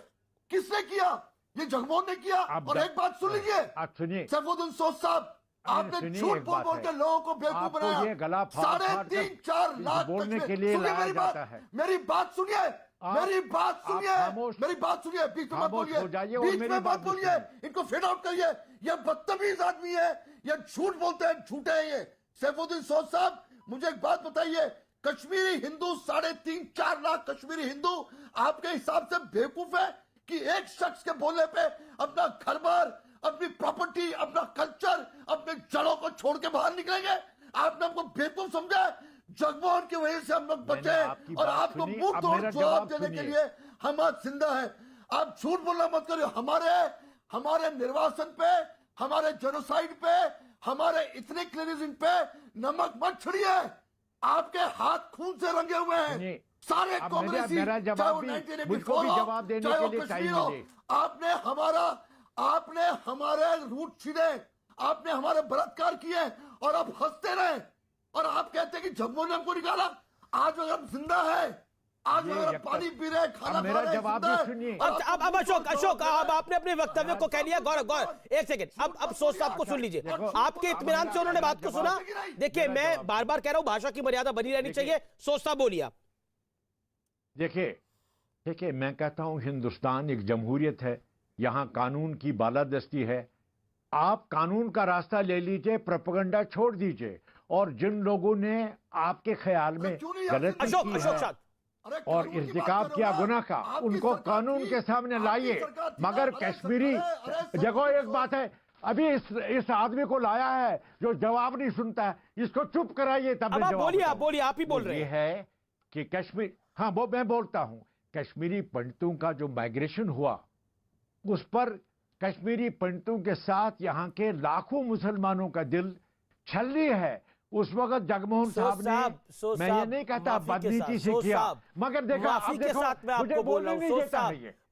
किसने किया? ये जगमोहन ने किया। और एक बात सुन लीजिए सैफुद्दीन सोज साहब, आपने झूठ बोल बोल के लोगों को बेवकूफ बनाया। 3.5-4 लाख बोलने के लिए लाया जाता है। मेरी बात सुनिए, मेरी बात सुनिए, मेरी बात सुनिए, बीच में मत बोलिए, बीच में मत बोलिए, इनको फेड आउट करिए। ये बदतमीज आदमी है, ये झूठ बोलते हैं, झूठे हैं ये। सैफुद्दीन सोज साहब, मुझे एक बात बताइए, कश्मीरी हिंदू 3.5-4 लाख कश्मीरी हिंदू आपके हिसाब से बेवकूफ है कि एक शख्स के बोलने पे अपना घर बार, अपनी प्रॉपर्टी, अपना कल्चर, अपने जड़ों को छोड़ के बाहर निकलेंगे? आपने हमको बेवकूफ समझा? जगमोहन की वजह से हम लोग बचे और आपको मुंह तोड़ जवाब देने के लिए हम आज जिंदा हैं। आप झूठ बोलना मत करिए। हमारे निर्वासन पे, हमारे जेनोसाइड पे, हमारे इतने क्लिनिज्म पे नमक मत छिड़िए। आपके हाथ खून से रंगे हुए हैं सारे कांग्रेसी, चाहे वो 1984 हो, चाहे वो कश्मीर हो। आपने हमारे रूट छीने, आपने हमारे बलात्कार किए और अब हंसते रहे और आप कहते हैं कि जगमोहन ने हमको निकाला। आज अगर हम जिंदा है, आज अगर हम पानी पी रहे, खाना खा रहे, अब अशोक अब आपने अपने वक्तव्य को कह लिया। गौर एक सेकंड, अब सोच साहब को सुन लीजिए। आपके इत्मीनान से उन्होंने बात को सुना। देखिए, मैं बार बार कह रहा हूं, भाषा की मर्यादा बनी रहनी चाहिए। सोच साहब बोलिए आप। देखिए मैं कहता हूं हिंदुस्तान एक जमहूरियत है, यहां कानून की बालादस्ती है। आप कानून का रास्ता ले लीजिए, प्रोपेगेंडा छोड़ दीजिए। और जिन लोगों ने आपके ख्याल में गलती की है और इर्तिकाब किया गुनाह का, उनको कानून के सामने लाइए। मगर कश्मीरी देखो, एक बात है, अभी इस आदमी को लाया है जो जवाब नहीं सुनता है, इसको चुप कराइए तब बोलिए, आप ही बोल रहे हैं कि कश्मीर, हाँ वो मैं बोलता हूं, कश्मीरी पंडितों का जो माइग्रेशन हुआ उस पर कश्मीरी पंडितों के साथ यहाँ के लाखों मुसलमानों का दिल छल्ली है। उस वक्त जगमोहन साहब ने, मैं ये नहीं कहता बदनीति से किया, मगर देखा माफी के साथ मैं आपको बोल रहा हूँ,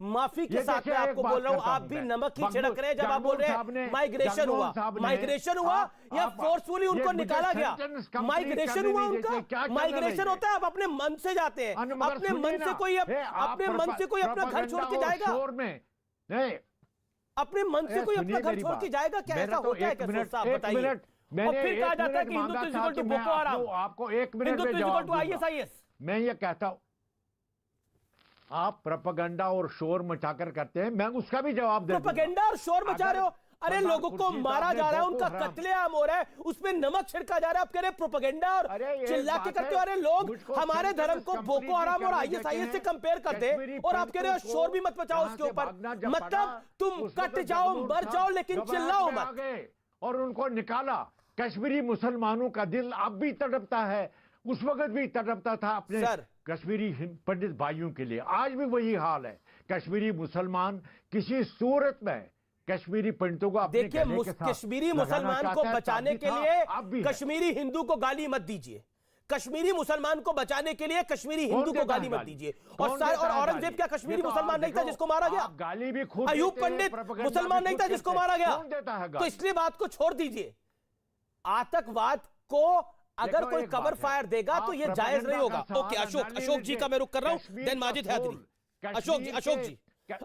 माफी के साथ मैं आपको बोल रहा हूँ, आप भी नमक ही छिड़क रहे हैं जब आप बोल रहे हैं माइग्रेशन हुआ या फोर्सफुली उनको निकाला गया। माइग्रेशन हुआ उनका, माइग्रेशन होता है, आप अपने मन से जाते हैं, अपने मन से कोई अपना घर छोड़ के जाएगा? नहीं, अपने मन से कोई अपना घर छोड़ के जाएगा क्या? ऐसा होता है क्या? साहब बताइए। और फिर कहा जाता है कि Hindutva is equal to Boko Haram, आपको 1 मिनट में जवाब दूंगा। मैं ये कहता हूं, आप प्रोपेगेंडा और शोर मचाकर करते हैं, मैं उसका भी जवाब दूंगा। प्रोपेगेंडा और शोर मचा रहे हो? अरे लोगों को मारा जा रहा है, उनका कत्लेआम हो रहा है, उसमें नमक छिड़का जा रहा है, आप कह रहे प्रोपेगेंडा और चिल्ला के करते हो। अरे लोग हमारे धर्म को बोको हराम और ISIS से कंपेयर करते हैं और आप कह रहे हो शोर भी मत मचाओ उसके ऊपर। मतलब तुम कट जाओ, मर जाओ, लेकिन चिल्लाओ मत। और उनको निकाला। कश्मीरी मुसलमानों का दिल अब भी तड़पता है, उस वक्त भी तड़पता था अपने कश्मीरी पंडित भाइयों के लिए, आज भी वही हाल है। कश्मीरी मुसलमान किसी सूरत में कश्मीरी पंडितों को अपने देखिए, कश्मीरी मुसलमान को बचाने के लिए कश्मीरी हिंदू को गाली मत दीजिए। कश्मीरी मुसलमान को बचाने के लिए कश्मीरी हिंदू को गाली मत दीजिए। और औरंगजेब क्या कश्मीरी मुसलमान नहीं था जिसको मारा गया? गाली भी खूब। अयूब पंडित मुसलमान नहीं था जिसको मारा गया? तो इसलिए बात को छोड़ दीजिए। आतंकवाद को अगर कोई कवर फायर देगा तो ये जायज नहीं होगा। ओके, अशोक जी का मैं रुक कर रहा हूं, देन माजिद हैदरी।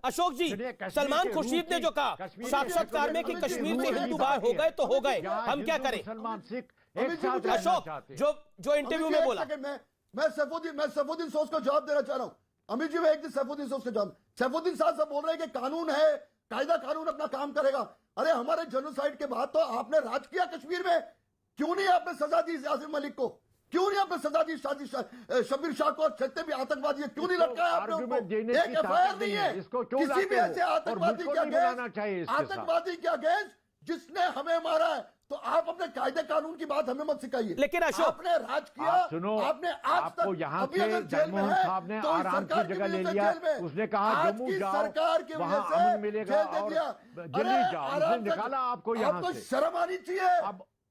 अशोक जी, सलमान खुर्शीद ने जो कहा साक्षात्कार में कि कश्मीर से हिंदू बाहर हो गए तो हो गए, हम क्या करें? अशोक जो इंटरव्यू में बोला, मैं सैफुद्दीन सोज को जवाब देना चाह रहा हूं। अमित जी, मैं एक दिन सैफुद्दीन सोज को जवाब, सैफुद्दीन साहब बोल रहे हैं कि कानून है, कायदा कानून अपना काम करेगा। अरे हमारे जेनोसाइड के बाद तो आपने राज किया कश्मीर में, क्यों नहीं आपने सजा दी यासिर मलिक को? क्यों नहीं आपने सजा दी शबीर शाह को? छत्ते भी आतंकवादी है, क्यों नहीं लटकाया आपने उनको? एक FIR नहीं है किसी भी ऐसे आतंकवादी के अगेंस्ट जिसने हमें मारा है। तो आप अपने कायदे कानून की बात हमें मत सिखाइए। लेकिन अशोक, आपने राज किया, आपने आज तक यहाँ अभी अगर जेल में है तो सरकार की वजह से जेल में, उसने कहा जम्मू जाओ, सरकार की वजह से जेल दे दिया। दिल्ली जाओ, उसने निकाला आपको यहाँ से। शर्म आनी चाहिए,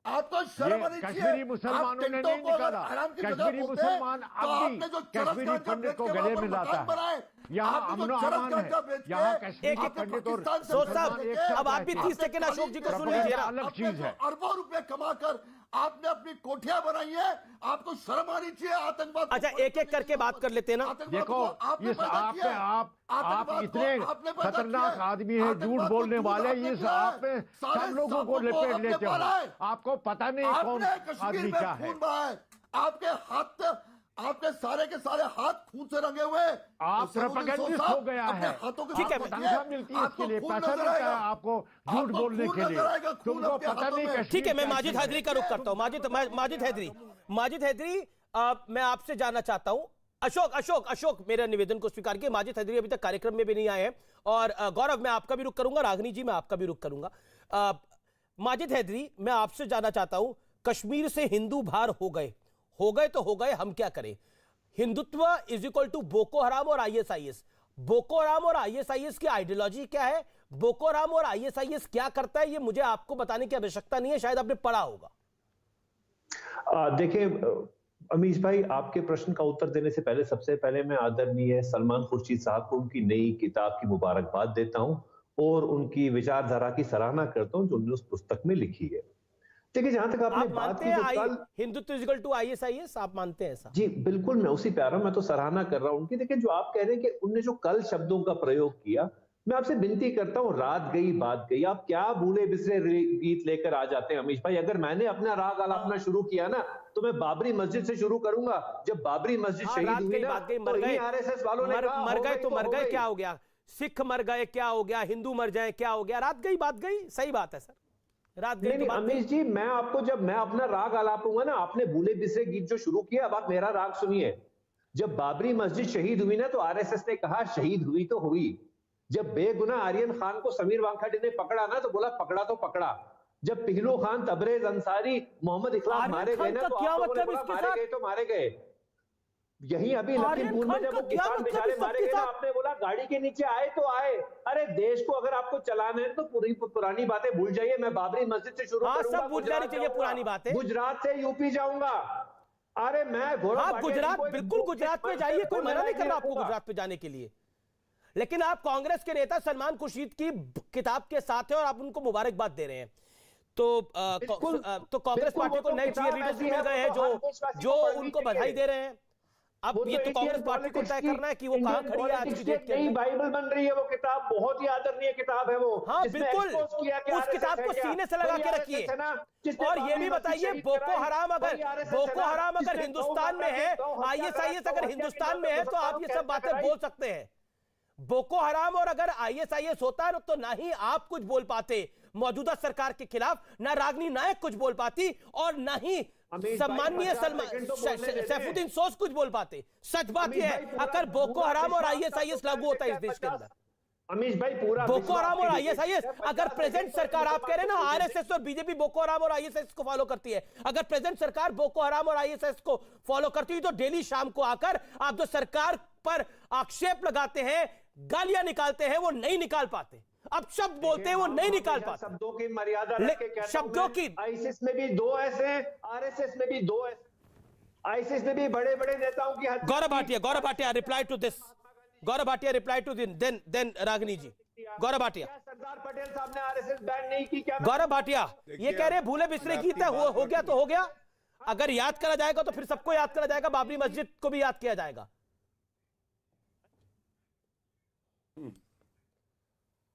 आपको शर्म आनी चाहिए। कश्मीरी मुसलमानों ने नहीं निकाला। कश्मीरी मुसलमान अब भी कश्मीरी पंडित को गले में लाता है। यहाँ अमनो अमान है, यहाँ कश्मीरी पंडित और अब आप भी 30 सेकंड अशोक जी को सुन लीजिए। अलग चीज है। अरबों रुपए कमाकर आपने अपनी कोठियां बनाई है, आपको शर्म आनी चाहिए। आतंकवाद, अच्छा एक एक करके बात कर लेते हैं ना। देखो इस आप इतने खतरनाक आदमी हैं, झूठ बोलने वाले, इस आप में सब लोगों को लपेट लेते हो। आपको पता नहीं कौन आदमी क्या है। आपके हाथ, आपके सारे के सारे हाथ खून से रंगे हुए। आप प्रोपेगेंडिस्ट हो गया है। ठीक है, तनख्वाह मिलती है इसके लिए, पैसा मिलता है आपको झूठ बोलने के लिए। तुमको पता नहीं। ठीक है, मैं माजिद हैदरी का रुख करता हूँ। माजिद हैदरी मैं आपसे जानना चाहता हूँ। अशोक मेरे निवेदन को स्वीकार किए। माजिद हैदरी अभी तक कार्यक्रम में भी नहीं आए हैं। और गौरव मैं आपका भी रुख करूंगा, रागनी जी मैं आपका भी रुख करूंगा। माजिद हैदरी मैं आपसे जानना चाहता हूं, कश्मीर से हिंदू बाहर हो गए तो हो गए, हम क्या करें? Hindutva is equal to Boko Haram और आईएसआईएस। बोको हराम और आईएसआईएस की आइडियोलॉजी क्या है? बोको हराम और आईएसआईएस क्या करता है, ये मुझे आपको बताने की आवश्यकता नहीं है, शायद आपने पढ़ा होगा। देखिए अमीश भाई, आपके प्रश्न का उत्तर देने से पहले सबसे पहले मैं आदरणीय सलमान खुर्शीद साहब को उनकी नई किताब की मुबारकबाद देता हूं और उनकी विचारधारा की सराहना करता हूं जो उन्होंने उस पुस्तक में लिखी है। देखिए जहां तक आपने बात की, Hindutva is equal to ISIS, आप मानते हैं ऐसा? जी बिल्कुल, मैं उसी पे आ रहा हूं। मैं तो सराहना कर रहा हूं उनकी। देखिए जो आप कह रहे हैं कि उनने जो कल शब्दों का प्रयोग किया, मैं आपसे विनती करता हूं, रात गई बात गई। आप क्या भूले बिसरे गीत लेकर आ जाते हैं अमीश भाई। अगर मैंने अपना राग आलापना शुरू किया ना, तो मैं बाबरी मस्जिद से शुरू करूंगा। जब बाबरी मस्जिद शहीद हुई ना, तो आरएसएस वालों ने कहा मर गए तो मर गए, क्या हो गया? सिख मर गए क्या हो गया? हिंदू मर जाए क्या हो गया? रात गई बात गई, सही बात है सर, रात गई। नहीं अमीश जी, मैं आपको जब मैं अपना राग आलापूंगा ना, आपने भूले बिसरे गीत जो शुरू किया, अब आप मेरा राग सुनिए। जब बाबरी मस्जिद शहीद हुई ना, तो आरएसएस ने कहा शहीद हुई तो हुई। जब बेगुनाह आर्यन खान को समीर वानखेड़े ने पकड़ा ना, तो बोला पकड़ा तो पकड़ा। जब पिहलू खान, तबरेज अंसारी, मोहम्मद इकलाम मारे गए ना, तो आप लोगों ने बोला मारे गए तो मारे गए। यही अभी लखीमपुर में जब वो किसान बेचारे मारे गए ना, आपने बोला गाड़ी के नीचे आए तो आए। अरे देश को अगर आपको चलाना है तो पूरी पुरानी बातें भूल जाइए। मैं बाबरी मस्जिद से शुरू करूंगा, सब भूल जानी चाहिए पुरानी बातें। गुजरात से यूपी जाऊंगा। अरे मैं आप गुजरात, बिल्कुल गुजरात में जाइए, कोई मना नहीं कर रहा आपको गुजरात पे जाने के लिए। लेकिन आप कांग्रेस के नेता सलमान खुर्शीद की किताब के साथ हैं और आप उनको मुबारकबाद दे रहे हैं। तो कांग्रेस पार्टी को नए चीयर लीडर्स मिल गए हैं जो उनको बधाई दे रहे हैं। अब ये तो कांग्रेस पार्टी को तय करना है कि वो कहां खड़ी है आज की डेट के अंदर। बाइबल बन रही है वो किताब, बहुत ही आदरणीय किताब है वो। हाँ बिल्कुल, उस किताब को सीने से लगा के रखिए। और ये भी बताइए, बोको हराम अगर हिंदुस्तान में है, आईएसआईएस अगर हिंदुस्तान में है, तो आप ये सब बातें बोल सकते हैं। बोको हराम और अगर आईएसआईएस होता है तो ना ही आप कुछ बोल पाते मौजूदा सरकार के खिलाफ, ना रागनी नायक कुछ बोल पाती, और ना ही सम्माननीय सैफुद्दीन सोज कुछ बोल पाते। सच बात यह है, अगर बोको हराम और आईएसआईएस लागू होता है इस देश के अंदर, अमीश भाई पूरा बोको हराम और आईएसआईएस, अगर प्रेजेंट सरकार, आप कह रहे हैं ना आरएसएस और बीजेपी बोको हराम और आईएसआईएस को फॉलो करती है, अगर प्रेजेंट सरकार बोको हराम और आईएसआईएस को फॉलो करती है तो डेली शाम को आकर आप जो सरकार पर आक्षेप लगाते हैं, गालियां निकालते हैं, वो नहीं निकाल पाते। अब शब्द बोलते हैं वो नहीं निकाल पाते। शब्दों की मर्यादा रख के शब्दों की, आईएसआईएस में भी 2 ऐसे हैं, आरएसएस में भी 2 ऐसे, आईएसआईएस में भी बड़े बड़े नेताओं की हत्या। Gaurav Bhatia reply to this. Gaurav Bhatia reply to then Ragini ji. Gaurav Bhatia, Sardar Patel साहब ने आरएसएस बैन नहीं की क्या? गौरव भाटिया ये कह रहे हैं भूले बिसरे गीत है, हो गया तो हो गया। अगर याद करा जाएगा तो फिर सबको याद करा जाएगा, बाबरी मस्जिद को भी याद किया जाएगा।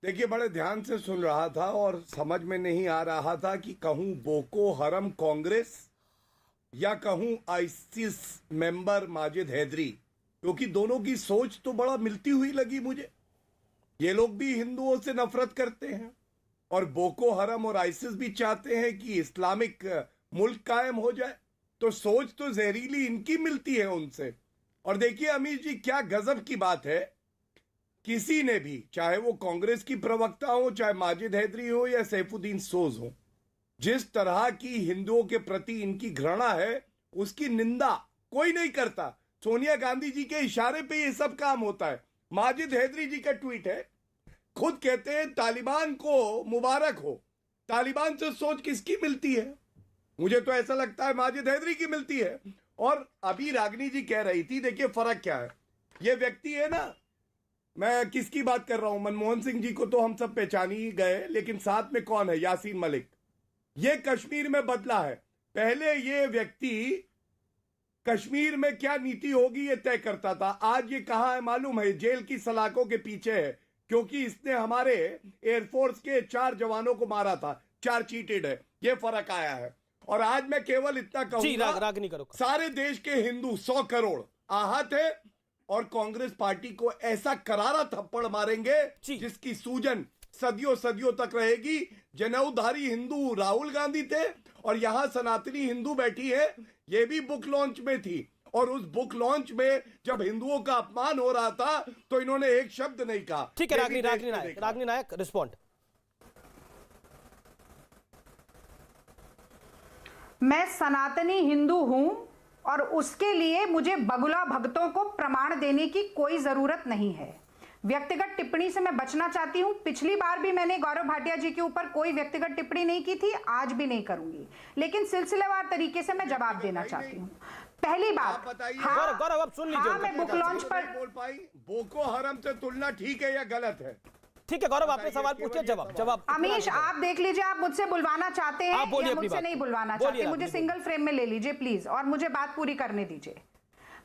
देखिए बड़े ध्यान से सुन रहा था और समझ में नहीं आ रहा था कि कहूं बोको हरम कांग्रेस या कहूं आईसिस मेंबर माजिद हैदरी, क्योंकि दोनों की सोच तो बड़ा मिलती हुई लगी मुझे। ये लोग भी हिंदुओं से नफरत करते हैं और बोको हरम और आईसिस भी चाहते हैं कि इस्लामिक मुल्क कायम हो जाए, तो सोच तो जहरीली इनकी मिलती है उनसे। और देखिए अमीर जी, क्या गजब की बात है, किसी ने भी, चाहे वो कांग्रेस की प्रवक्ता हो, चाहे माजिद हैदरी हो या सैफुद्दीन सोज हो, जिस तरह की हिंदुओं के प्रति इनकी घृणा है उसकी निंदा कोई नहीं करता। सोनिया गांधी जी के इशारे पे ये सब काम होता है। माजिद हैदरी जी का ट्वीट है, खुद कहते हैं तालिबान को मुबारक हो। तालिबान से सोच किसकी मिलती है? मुझे तो ऐसा लगता है माजिद हैदरी की मिलती है। और अभी रागिनी जी कह रही थी, देखिए फर्क क्या है, ये व्यक्ति है ना, मैं किसकी बात कर रहा हूं, मनमोहन सिंह जी को तो हम सब पहचान ही गए, लेकिन साथ में कौन है, यासीन मलिक। ये कश्मीर में बदला है। पहले ये व्यक्ति कश्मीर में क्या नीति होगी ये तय करता था, आज ये कहां है मालूम है, जेल की सलाखों के पीछे है, क्योंकि इसने हमारे एयरफोर्स के 4 जवानों को मारा था, 4 चीटेड है, ये फर्क आया है। और आज मैं केवल इतना कहूंगा, राग नहीं करो, सारे देश के हिंदू 100 करोड़ आहत है और कांग्रेस पार्टी को ऐसा करारा थप्पड़ मारेंगे जिसकी सूजन सदियों सदियों तक रहेगी। जनेऊधारी हिंदू राहुल गांधी थे और यहां सनातनी हिंदू बैठी है, ये भी बुक लॉन्च में थी, और उस बुक लॉन्च में जब हिंदुओं का अपमान हो रहा था तो इन्होंने एक शब्द नहीं कहा। ठीक है, रागिनी नायक रिस्पॉन्ड। मैं सनातनी हिंदू हूं और उसके लिए मुझे बगुला भक्तों को प्रमाण देने की कोई जरूरत नहीं है। व्यक्तिगत टिप्पणी से मैं बचना चाहती हूं। पिछली बार भी मैंने गौरव भाटिया जी के ऊपर कोई व्यक्तिगत टिप्पणी नहीं की थी, आज भी नहीं करूंगी, लेकिन सिलसिलेवार तरीके से मैं जवाब देना चाहती हूं। पहली बात, गौरव अब सुन लीजिए, मैं बुक लॉन्च पर बोल पाई, बोको हरम से तुलना ठीक है या गलत है? ठीक है गौरव, आपने सवाल पूछे, जवाब। अमीश आप देख लीजिए, आप मुझसे बुलवाना चाहते हैं या मुझसे नहीं बुलवाना चाहते, मुझे सिंगल फ्रेम में ले लीजिए प्लीज, और मुझे बात पूरी करने दीजिए।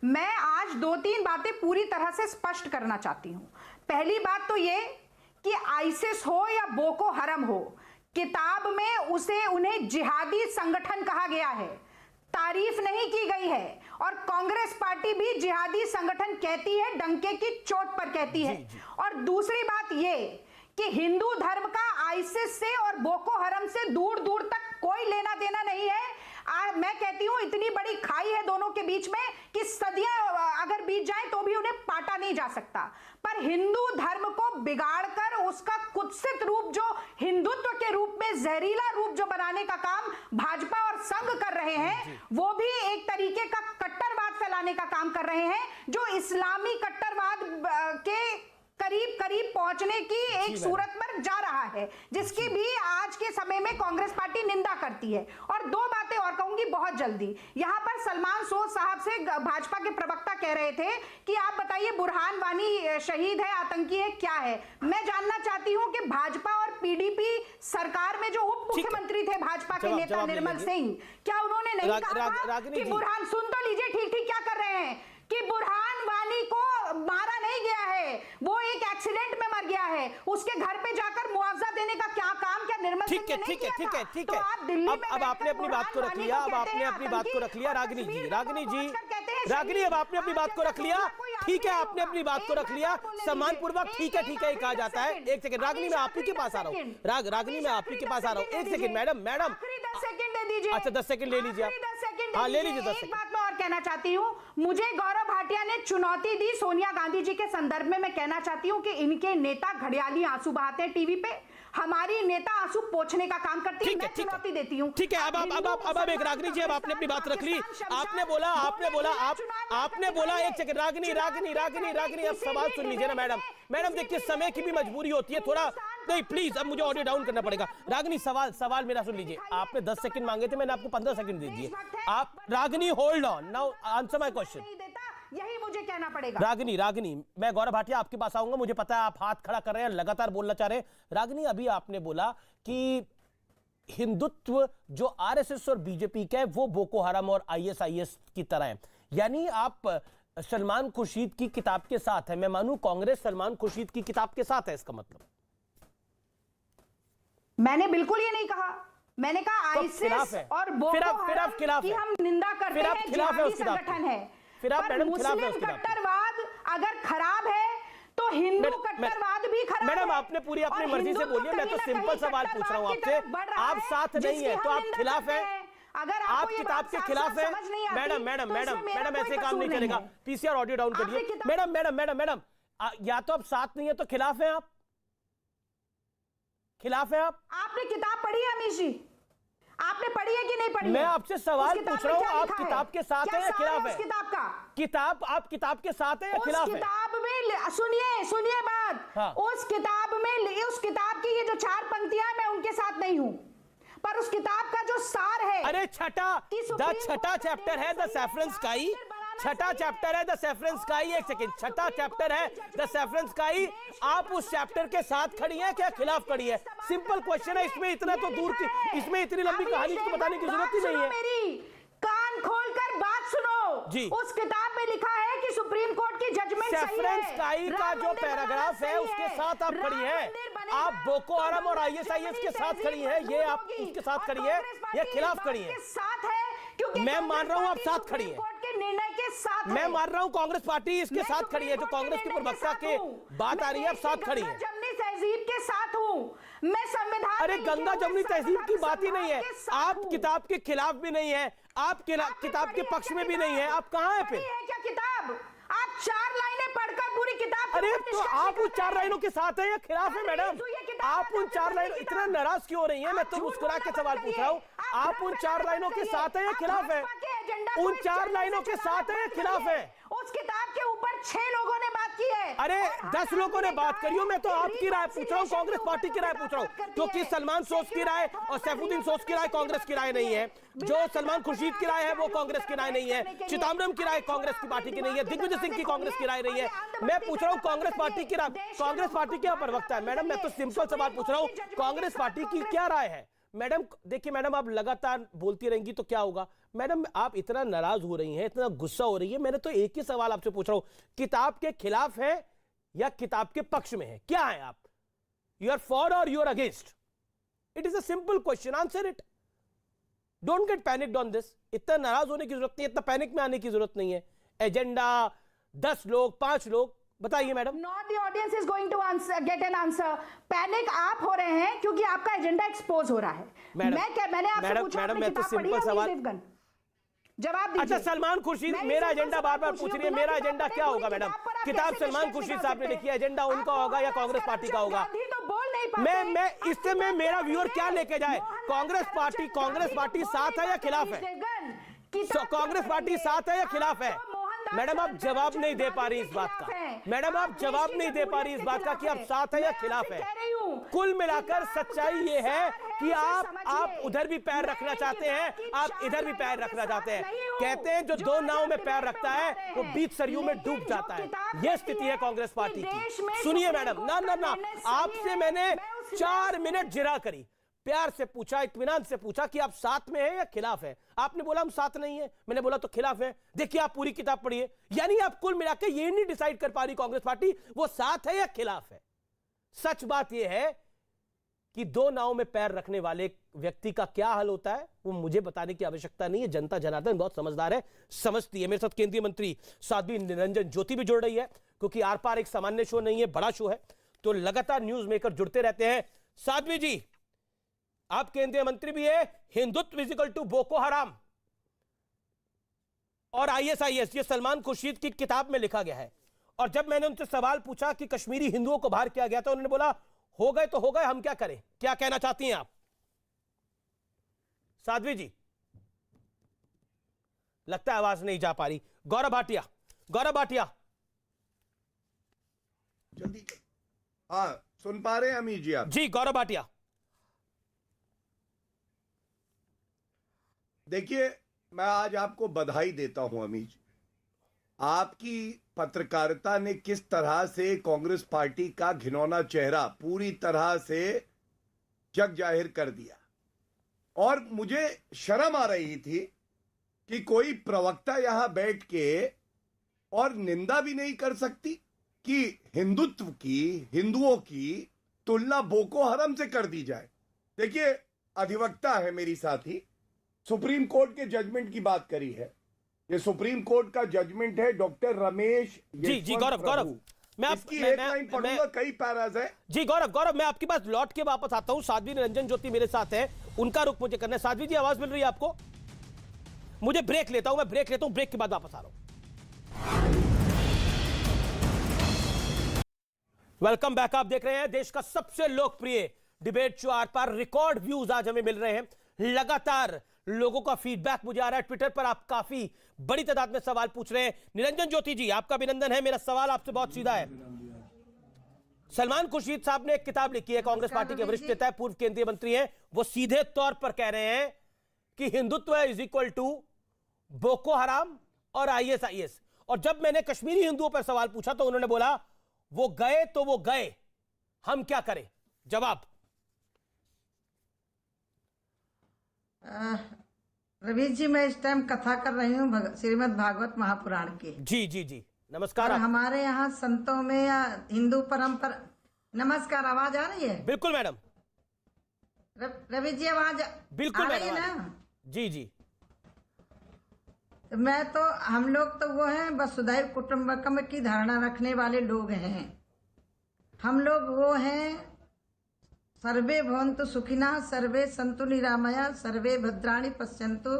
मैं आज 2-3 बातें पूरी तरह से स्पष्ट करना चाहती हूं। पहली बात तो ये कि आईसिस हो या बोको हरम हो, किताब में उन्हें जिहादी संगठन कहा गया है, तारीफ नहीं की गई है, और कांग्रेस पार्टी भी जिहादी संगठन कहती है, डंके की चोट पर कहती है। और दूसरी बात ये कि हिंदू धर्म का आईसिस से और बोको हरम से दूर दूर तक कोई लेना देना नहीं है। मैं कहती हूं इतनी बड़ी खाई है दोनों के बीच में कि सदियां अगर बीत जाए तो भी उन्हें पाटा नहीं जा सकता। पर हिंदू धर्म को बिगाड़कर उसका कुत्सित रूप, जो हिंदुत्व के रूप में जहरीला रूप जो बनाने का काम भाजपा और संघ कर रहे हैं, वो भी एक तरीके का कट्टरवाद फैलाने का काम कर रहे हैं, जो इस्लामी कट्टरवाद के करीब करीब पहुंचने की एक सूरत पर जा रहा है, जिसकी भी आज के समय में कांग्रेस पार्टी निंदा करती है। और 2 बातें और कहूंगी बहुत जल्दी। यहां पर सलमान सोज साहब से भाजपा के प्रवक्ता कह रहे थे कि आप बताइए बुरहान वानी शहीद है, आतंकी है, क्या है? मैं जानना चाहती हूं कि भाजपा और पीडीपी सरकार में जो उप मुख्यमंत्री थे भाजपा के नेता निर्मल सिंह, क्या उन्होंने नहीं कहा कि बुरहान, सुन तो लीजिए ठीक ठीक क्या कर रहे हैं, कि बुरहान वानी को मारा नहीं गया है, वो एक एक्सीडेंट में मर गया है, उसके घर पे जाकर मुआवजा देने का क्या काम क्या निर्मल सिंह ने नहीं किया था? ठीक तो है, आप दिल्ली में अब आपने अपनी बात को रख लिया, अब आपने अपनी बात को रख लिया। रागिनी जी, अब आपने अपनी बात को रख लिया, ठीक है, आपने अपनी बात को रख लिया, सम्मानपूर्वक, ठीक है कहा जाता है। एक सेकंड रागिनी, मैं आप ही के पास आ रहा हूँ, रागिनी मैं आप ही के पास आ रहा हूँ, एक सेकंड मैडम 10 सेकंड दे दीजिए। अच्छा 10 सेकंड ले लीजिए, 10 सेकंड हाँ ले लीजिए 10 एक सेकंड। बात मैं और कहना चाहती हूँ, मुझे गौरव भाटिया ने चुनौती दी सोनिया गांधी जी के संदर्भ में। मैं कहना चाहती हूँ कि इनके नेता घड़ियाली आंसू बहाते हैं टीवी पे, हमारी नेता आंसू पोंछने का काम करती है। मैं चुनौती देती हूँ। ठीक है, अब एक रागिनी जी, अब आपने अपनी बात रख ली, आपने बोला एक सेकंड रागिनी अब सवाल सुन लीजिए ना मैडम देखिए समय की भी मजबूरी होती है थोड़ा, नहीं प्लीज अब मुझे ऑडियो डाउन करना पड़ेगा। रागिनी सवाल मेरा सुन लीजिए, आपने 10 सेकंड मांगे थे, मैंने आपको 15 सेकंड दे दिए। आप Ragini hold on, now answer my question. यही मुझे कहना पड़ेगा। रागिनी मैं गौरव भाटिया आपके पास आऊंगा, मुझे पता है आप हाथ खड़ा कर रहे हैं, लगातार बोलना चाह रहे हैं। रागिनी अभी आपने बोला कि हिंदुत्व जो आरएसएस और बीजेपी का है वो बोको हराम और आईएसआईएस की तरह है, यानी आप सलमान खुर्शीद की किताब के साथ है। मैं मानूं कांग्रेस सलमान खुर्शीद की किताब के साथ है, इसका मतलब? मैंने बिल्कुल ये नहीं कहा, मैंने कहा आईएसआईएस और बोको हराम की हम निंदा करते हैं, जिहादी संगठन है। पर मुस्लिम कट्टरवाद अगर खराब है तो हिंदू कट्टरवाद भी खराब है। मैडम आपने पूरी अपनी मर्जी से बोलिए, मैं तो सिंपल सवाल पूछ रहा हूं आपसे, आप साथ नहीं है तो आप खिलाफ हैं? अगर आप किताब के खिलाफ हैं? मैडम ऐसे काम नहीं चलेगा, पीसीआर ऑडियो डाउन करिए। मैडम या तो आप साथ नहीं है तो खिलाफ हैं, आप खिलाफ हैं। आपने किताब पढ़ी है अमीश जी? आपने पढ़ी है कि नहीं पढ़ी? मैं आपसे सवाल पूछ रहा हूँ, आप किताब के साथ हैं या खिलाफ है? किताब का आप किताब के साथ हैं या खिलाफ है? किताब में सुनिए बात, हाँ। उस किताब की ये जो 4 पंक्तियां मैं उनके साथ नहीं हूं, पर और उस किताब का जो सार है, अरे छठा चैप्टर है द सैफरन स्काई, छठा चैप्टर है द सैफरन स्काई, एक सेकंड, छठा चैप्टर है द सैफरन स्काई, आप उस चैप्टर के साथ खड़ी हैं क्या खिलाफ खड़ी है? सिंपल क्वेश्चन है, इसमें इतना तो दूर की, इसमें इतनी लंबी कहानी तो बताने की जरूरत ही नहीं है। मेरी कान खोलकर बात सुनो जी। उस किताब में लिखा है कि सुप्रीम कोर्ट की जजमेंट सही सैफरन है, स्काई का जो पैराग्राफ है उसके साथ आप खड़ी है, आप बोको हराम और आईएसआईएस के साथ खड़ी है, ये आप उसके साथ खड़ी है, ये खिलाफ खड़ी है। साथ है क्योंकि मैं मान रहा हूं आप साथ खड़ी है, के निर्णय के साथ मैं मान रहा हूं कांग्रेस पार्टी इसके साथ खड़ी है, जो कांग्रेस की प्रवक्ता के बात आ रही है, आप साथ खड़ी है। जमनी तहजीब के साथ हूं मैं, संविधान। अरे गंगा जमनी तहजीब की बात ही नहीं है, आप किताब के खिलाफ भी नहीं है, आप किताब के पक्ष में भी नहीं है, आप कहां है फिर? क्या किताब आप 4 लाइनें पढ़कर पूरी किताब, अरे तो आप उन 4 लाइनों के साथ है या खिलाफ है मैडम? आप उन 4 लाइनों, इतना नाराज क्यों हो रही हैं? मैं तो मुस्कुरा के सवाल पूछ रहा हूं, आप उन 4 लाइनों के साथ है या खिलाफ है? उन 4 लाइनों के साथ है या खिलाफ है? उस किताब के ऊपर 6 लोगों ने बात की है। अरे 10 लोगों ने बात करी हो, मैं तो आपकी राय पूछ रहा हूँ, कांग्रेस पार्टी की राय पूछ रहा हूँ, क्योंकि सलमान सोच की राय और सैफुद्दीन सोच की राय कांग्रेस की राय नहीं है, जो सलमान खुर्शीद की राय है वो कांग्रेस की राय नहीं है, चिदम्बरम की राय कांग्रेस की पार्टी की नहीं है, दिग्विजय सिंह की कांग्रेस की राय नहीं है। मैं पूछ रहा हूँ कांग्रेस पार्टी की राय, कांग्रेस पार्टी क्या प्रवक्ता है मैडम? मैं तो सिंपल सवाल पूछ रहा हूँ, कांग्रेस पार्टी की क्या राय है? मैडम देखिए मैडम, आप लगातार बोलती रहेंगी तो क्या होगा? मैडम आप इतना नाराज हो रही हैं, इतना गुस्सा हो रही है, मैंने तो एक ही सवाल आपसे पूछ रहा हूं, किताब के खिलाफ है या किताब के पक्ष में है? क्या है आप? यू आर फॉर और you are against? It is a simple question, answer it. Don't get panicked on this. इतना नाराज होने की जरूरत नहीं है, इतना पैनिक में आने की जरूरत नहीं है। एजेंडा 10 लोग 5 लोग, बताइए madam. Not the audience is going to get an answer. Panic आप हो रहे हैं क्योंकि आपका एजेंडा एक्सपोज हो रहा है। मैंने आपसे पूछा, मैडम मैं तो सिंपल सवाल, जवाब दीजिए। अच्छा सलमान खुर्शीद मेरा एजेंडा बार बार पूछ रही है, मेरा एजेंडा क्या होगा मैडम? किताब सलमान खुर्शीद साहब ने लिखी है, एजेंडा उनका होगा या कांग्रेस पार्टी का होगा? मैं इससे मैं मेरा व्यूअर क्या लेके जाए? कांग्रेस पार्टी साथ है या खिलाफ है? कांग्रेस पार्टी साथ है या खिलाफ है? मैडम आप जवाब नहीं दे पा रही इस बात का, मैडम आप जवाब नहीं दे पा रही इस बात का कि आप साथ है या खिलाफ है। कुल मिलाकर सच्चाई ये है कि आप उधर भी पैर रखना चाहते हैं, आप इधर भी पैर रखना चाहते हैं। कहते हैं जो 2 नाव में पैर रखता है वो बीच सरयू में डूब जाता है। यह स्थिति है कांग्रेस पार्टी की। सुनिए मैडम, ना आपसे मैंने 4 मिनट जिरा करी, प्यार से पूछा, इत्मीनान से पूछा कि आप साथ में हैं या खिलाफ है? आपने बोला हम साथ नहीं है, मैंने बोला तो खिलाफ है। देखिए आप पूरी किताब पढ़िए, यानी आप कुल मिलाकर ये नहीं डिसाइड कर पा रही कांग्रेस पार्टी वो साथ है या खिलाफ है। सच बात यह है कि 2 नाव में पैर रखने वाले व्यक्ति का क्या हाल होता है वो मुझे बताने की आवश्यकता नहीं है, जनता जनार्दन बहुत समझदार है, समझती है। मेरे साथ केंद्रीय मंत्री साध्वी निरंजन ज्योति भी जुड़ रही है, क्योंकि आर पार एक सामान्य शो नहीं है, बड़ा शो है, तो लगातार न्यूज मेकर जुड़ते रहते हैं। साध्वी जी आप केंद्रीय मंत्री भी है, Hindutva equal to Boko Haram और आईएसआईएस, ये सलमान खुर्शीद की किताब में लिखा गया है। और जब मैंने उनसे सवाल पूछा कि कश्मीरी हिंदुओं को बाहर किया गया था, उन्होंने बोला हो गए तो हो गए, हम क्या करें। क्या कहना चाहती हैं आप साध्वी जी? लगता है आवाज नहीं जा पा रही। गौरव भाटिया जल्दी। हाँ सुन पा रहे हैं अमीर जी आप? जी गौरव भाटिया। देखिए मैं आज आपको बधाई देता हूं अमीर जी, आपकी पत्रकारिता ने किस तरह से कांग्रेस पार्टी का घिनौना चेहरा पूरी तरह से जग जाहिर कर दिया। और मुझे शर्म आ रही थी कि कोई प्रवक्ता यहां बैठ के और निंदा भी नहीं कर सकती कि हिंदुत्व की, हिंदुओं की तुलना बोको हरम से कर दी जाए। देखिए अधिवक्ता है मेरी साथी, सुप्रीम कोर्ट के जजमेंट की बात करी है, ये सुप्रीम कोर्ट का जजमेंट है। डॉक्टर रमेश जी गौरव मैं इसकी एक लाइन पढ़ूंगा, कई पैराज है। जी गौरव मैं आपके पास लौट के वापस आता हूं। साध्वी निरंजन ज्योति मेरे साथ है, उनका रुख मुझे करना है। साध्वी जी आवाज मिल रही है आपको? मुझे ब्रेक लेता हूं, मैं ब्रेक लेता हूं, ब्रेक के बाद वापस आ रहा हूं। Welcome back. आप देख रहे हैं देश का सबसे लोकप्रिय debate show Aar Paar. Record views आज हमें मिल रहे हैं, लगातार लोगों का फीडबैक मुझे आ रहा है। ट्विटर पर आप काफी बड़ी तादाद में सवाल पूछ रहे हैं। निरंजन ज्योति जी आपका अभिनंदन है। मेरा सवाल आपसे बहुत सीधा है, सलमान खुर्शीद साहब ने एक किताब लिखी है, कांग्रेस पार्टी के वरिष्ठ नेता है, पूर्व केंद्रीय मंत्री हैं। वो सीधे तौर पर कह रहे हैं कि Hindutva is equal to Boko Haram और ISIS। और जब मैंने कश्मीरी हिंदुओं पर सवाल पूछा तो उन्होंने बोला वो गए तो वो गए, हम क्या करें। जवाब। रवीश जी, मैं इस टाइम कथा कर रही हूँ श्रीमद् भागवत महापुराण की। जी जी जी, नमस्कार। हमारे यहाँ संतों में या हिंदू परंपरा। नमस्कार, आवाज आ रही है? बिल्कुल मैडम। रवीश जी, आवाज बिल्कुल आ रही है मैडम। ना? जी जी। मैं तो, हम लोग तो वो हैं वसुधैव कुटुंबकम की धारणा रखने वाले लोग हैं। हम लोग वो हैं, सर्वे भवन्तु सुखिनः, सर्वे सन्तु निरामया, सर्वे भद्राणि पश्यन्तु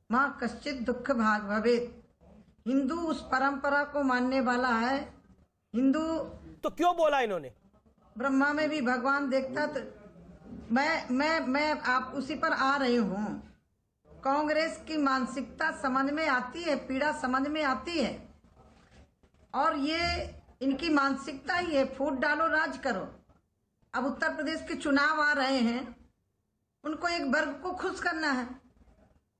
मां कश्चित् दुख भाग भवेत्। हिंदू उस परंपरा को मानने वाला है। हिंदू तो क्यों बोला इन्होंने? ब्रह्मा में भी भगवान देखता। तो मैं आप उसी पर आ रही हूँ। कांग्रेस की मानसिकता समझ में आती है, पीड़ा समझ में आती है, और ये इनकी मानसिकता ही है, फूट डालो राज करो। अब उत्तर प्रदेश के चुनाव आ रहे हैं, उनको एक वर्ग को खुश करना है।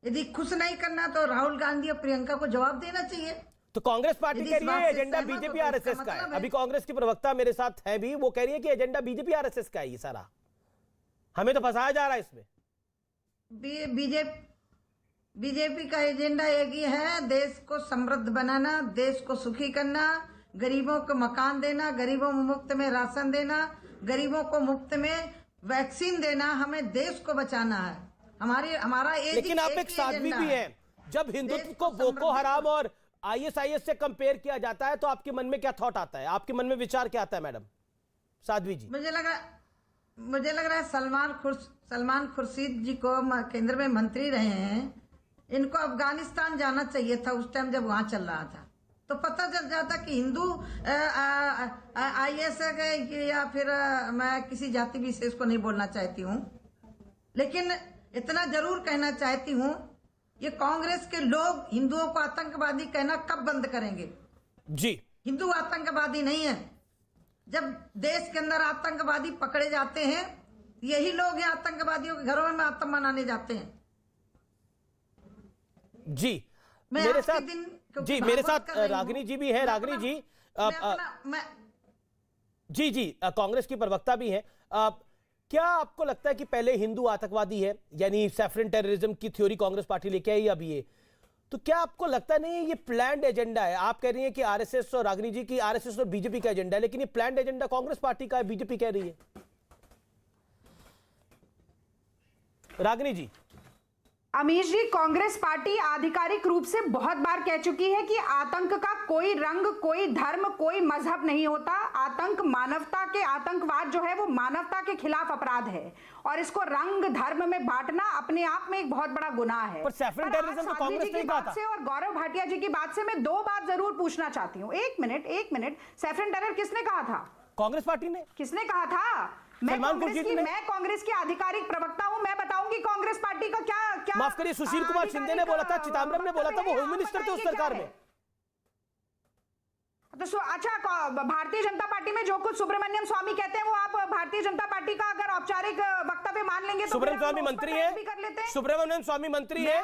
यदि खुश नहीं करना तो राहुल गांधी और प्रियंका को जवाब देना चाहिए। तो कांग्रेस पार्टी कह रही है एजेंडा बीजेपी RSS का है। अभी कांग्रेस की प्रवक्ता मेरे साथ है भी, वो कह रही है कि एजेंडा बीजेपी RSS का है ये सारा, हमें तो फंसाया जा रहा है इसमें। बीजेपी का एजेंडा एक ही है, देश को समृद्ध बनाना, देश को सुखी करना, गरीबों को मकान देना, गरीबों को मुफ्त में राशन देना, गरीबों को मुफ्त में वैक्सीन देना। हमें देश को बचाना है। हमारा लेकिन आप एक साध्वी भी हैं। जब हिंदुत्व को बोको हराम और ISIS से कंपेयर किया जाता है तो आपके मन में क्या थॉट आता है, आपके मन में विचार क्या आता है मैडम साध्वी जी? मुझे लग रहा है सलमान खुर्शीद जी को केंद्र में मंत्री रहे हैं, इनको अफगानिस्तान जाना चाहिए था उस टाइम जब वहां चल रहा था, तो पता चल जाता कि हिंदू IS या फिर मैं किसी जाति विशेष को नहीं बोलना चाहती हूँ, लेकिन इतना जरूर कहना चाहती हूँ, ये कांग्रेस के लोग हिंदुओं को आतंकवादी कहना कब बंद करेंगे? जी, हिंदू आतंकवादी नहीं है। जब देश के अंदर आतंकवादी पकड़े जाते हैं, यही लोग हैं आतंकवादियों के घरों में आतंक मनाने जाते हैं। जी, मेरे साथ रागिनी जी भी है। रागिनी जी, जी कांग्रेस की प्रवक्ता भी है। क्या आपको लगता है कि पहले हिंदू आतंकवादी है, यानी सैफरन टेररिज्म की थ्योरी कांग्रेस पार्टी लेके आई अभी ये, तो क्या आपको लगता नहीं ये प्लान्ड एजेंडा है? आप कह रही हैं कि RSS और रागिनी जी की RSS और बीजेपी का एजेंडा है, लेकिन ये प्लान्ड एजेंडा कांग्रेस पार्टी का है, बीजेपी कह रही है। रागिनी जी। अमीश जी, कांग्रेस पार्टी आधिकारिक रूप से बहुत बार कह चुकी है कि आतंक का कोई रंग, कोई धर्म, कोई मजहब नहीं होता। आतंक आतंकवाद जो है वो मानवता के खिलाफ अपराध है, और इसको रंग धर्म में बांटना अपने आप में एक बहुत बड़ा गुनाह है। पर सैफरन टेररिज्म तो कांग्रेस ने कहा था। और गौरव भाटिया जी की बात से मैं दो बात जरूर पूछना चाहती हूँ। एक मिनट, सैफरन टेरर किसने कहा था? कांग्रेस पार्टी ने। किसने कहा था? मैं कांग्रेस की आधिकारिक प्रवक्ता हूं, मैं बताऊंगी कांग्रेस पार्टी का क्या माफ करिए, सुशील कुमार शिंदे ने बोला था, चिदम्बरम ने बोला था, वो होम मिनिस्टर थे उस सरकार में। तो अच्छा, भारतीय जनता पार्टी में जो कुछ सुब्रमण्यम स्वामी कहते हैं वो आप भारतीय जनता पार्टी का अगर औपचारिक वक्तव्य मान लेंगे तो सुब्रमण्यम स्वामी मंत्री है, सुब्रमण्यम स्वामी मंत्री है,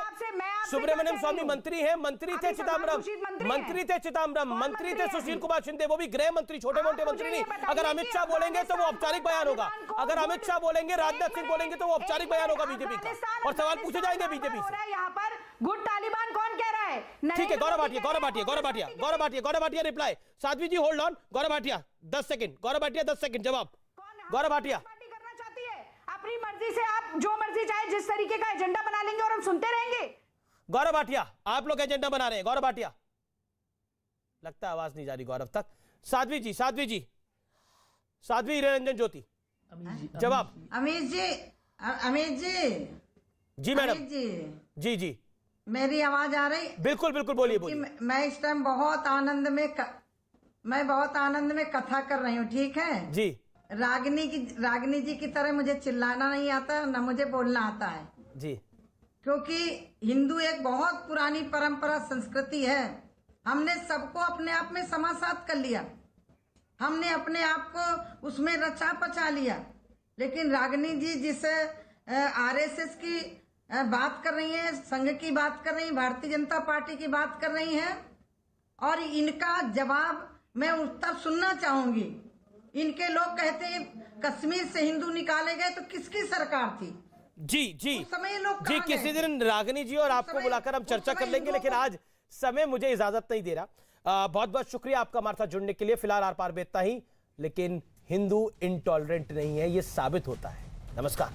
सुब्रमण्यम स्वामी मंत्री है, मंत्री थे चिदम्बरम, मंत्री थे सुशील कुमार शिंदे, वो भी गृह मंत्री, छोटे मोटे मंत्री नहीं। अगर अमित शाह बोलेंगे तो वो औपचारिक बयान होगा, अगर अमित शाह बोलेंगे, राजनाथ सिंह बोलेंगे तो वो औपचारिक बयान होगा बीजेपी का, और सवाल पूछे जाएंगे बीजेपी से। यहाँ पर गुड तालिबान कौन कह रहा है? ठीक है, Gaurav Bhatia reply. Sadhvi ji hold on, Gaurav Bhatia 10 second, Gaurav Bhatia 10 second जवाब। गौरव भाटिया करना चाहती है अपनी मर्जी से, आप जो मर्जी चाहे जिस तरीके का एजेंडा बना लेंगे और हम सुनते रहेंगे। गौरव भाटिया, आप लोग एजेंडा बना रहे हैं। गौरव भाटिया, लगता है आवाज नहीं जा रही गौरव तक। साध्वी रंजन ज्योति जवाब। अमित जी मैडम जी मेरी आवाज आ रही? बिल्कुल बोलिए। मैं इस टाइम बहुत आनंद में कथा कर रही हूँ, ठीक है जी। रागिनी जी की तरह मुझे चिल्लाना नहीं आता, न मुझे बोलना आता है जी, क्योंकि हिंदू एक बहुत पुरानी परंपरा संस्कृति है। हमने सबको अपने आप में समासात कर लिया। हमने अपने आप को उसमें रचा पचा लिया। लेकिन रागिनी जी जिस आरएसएस की बात कर रही हैं, संघ की बात कर रही हैं, भारतीय जनता पार्टी की बात कर रही हैं, और इनका जवाब मैं उत्तर सुनना चाहूंगी। इनके लोग कहते हैं कश्मीर से हिंदू निकाले गए, तो किसकी सरकार थी? जी जी समय लोग जी, किसी दिन रागिनी जी और आपको बुलाकर हम चर्चा कर लेंगे, लेकिन आज समय मुझे इजाजत नहीं दे रहा। बहुत बहुत शुक्रिया आपका हमारे साथ जुड़ने के लिए। फिलहाल आर पार में इतना ही, लेकिन हिंदू इंटॉलरेंट नहीं है, ये साबित होता है। नमस्कार।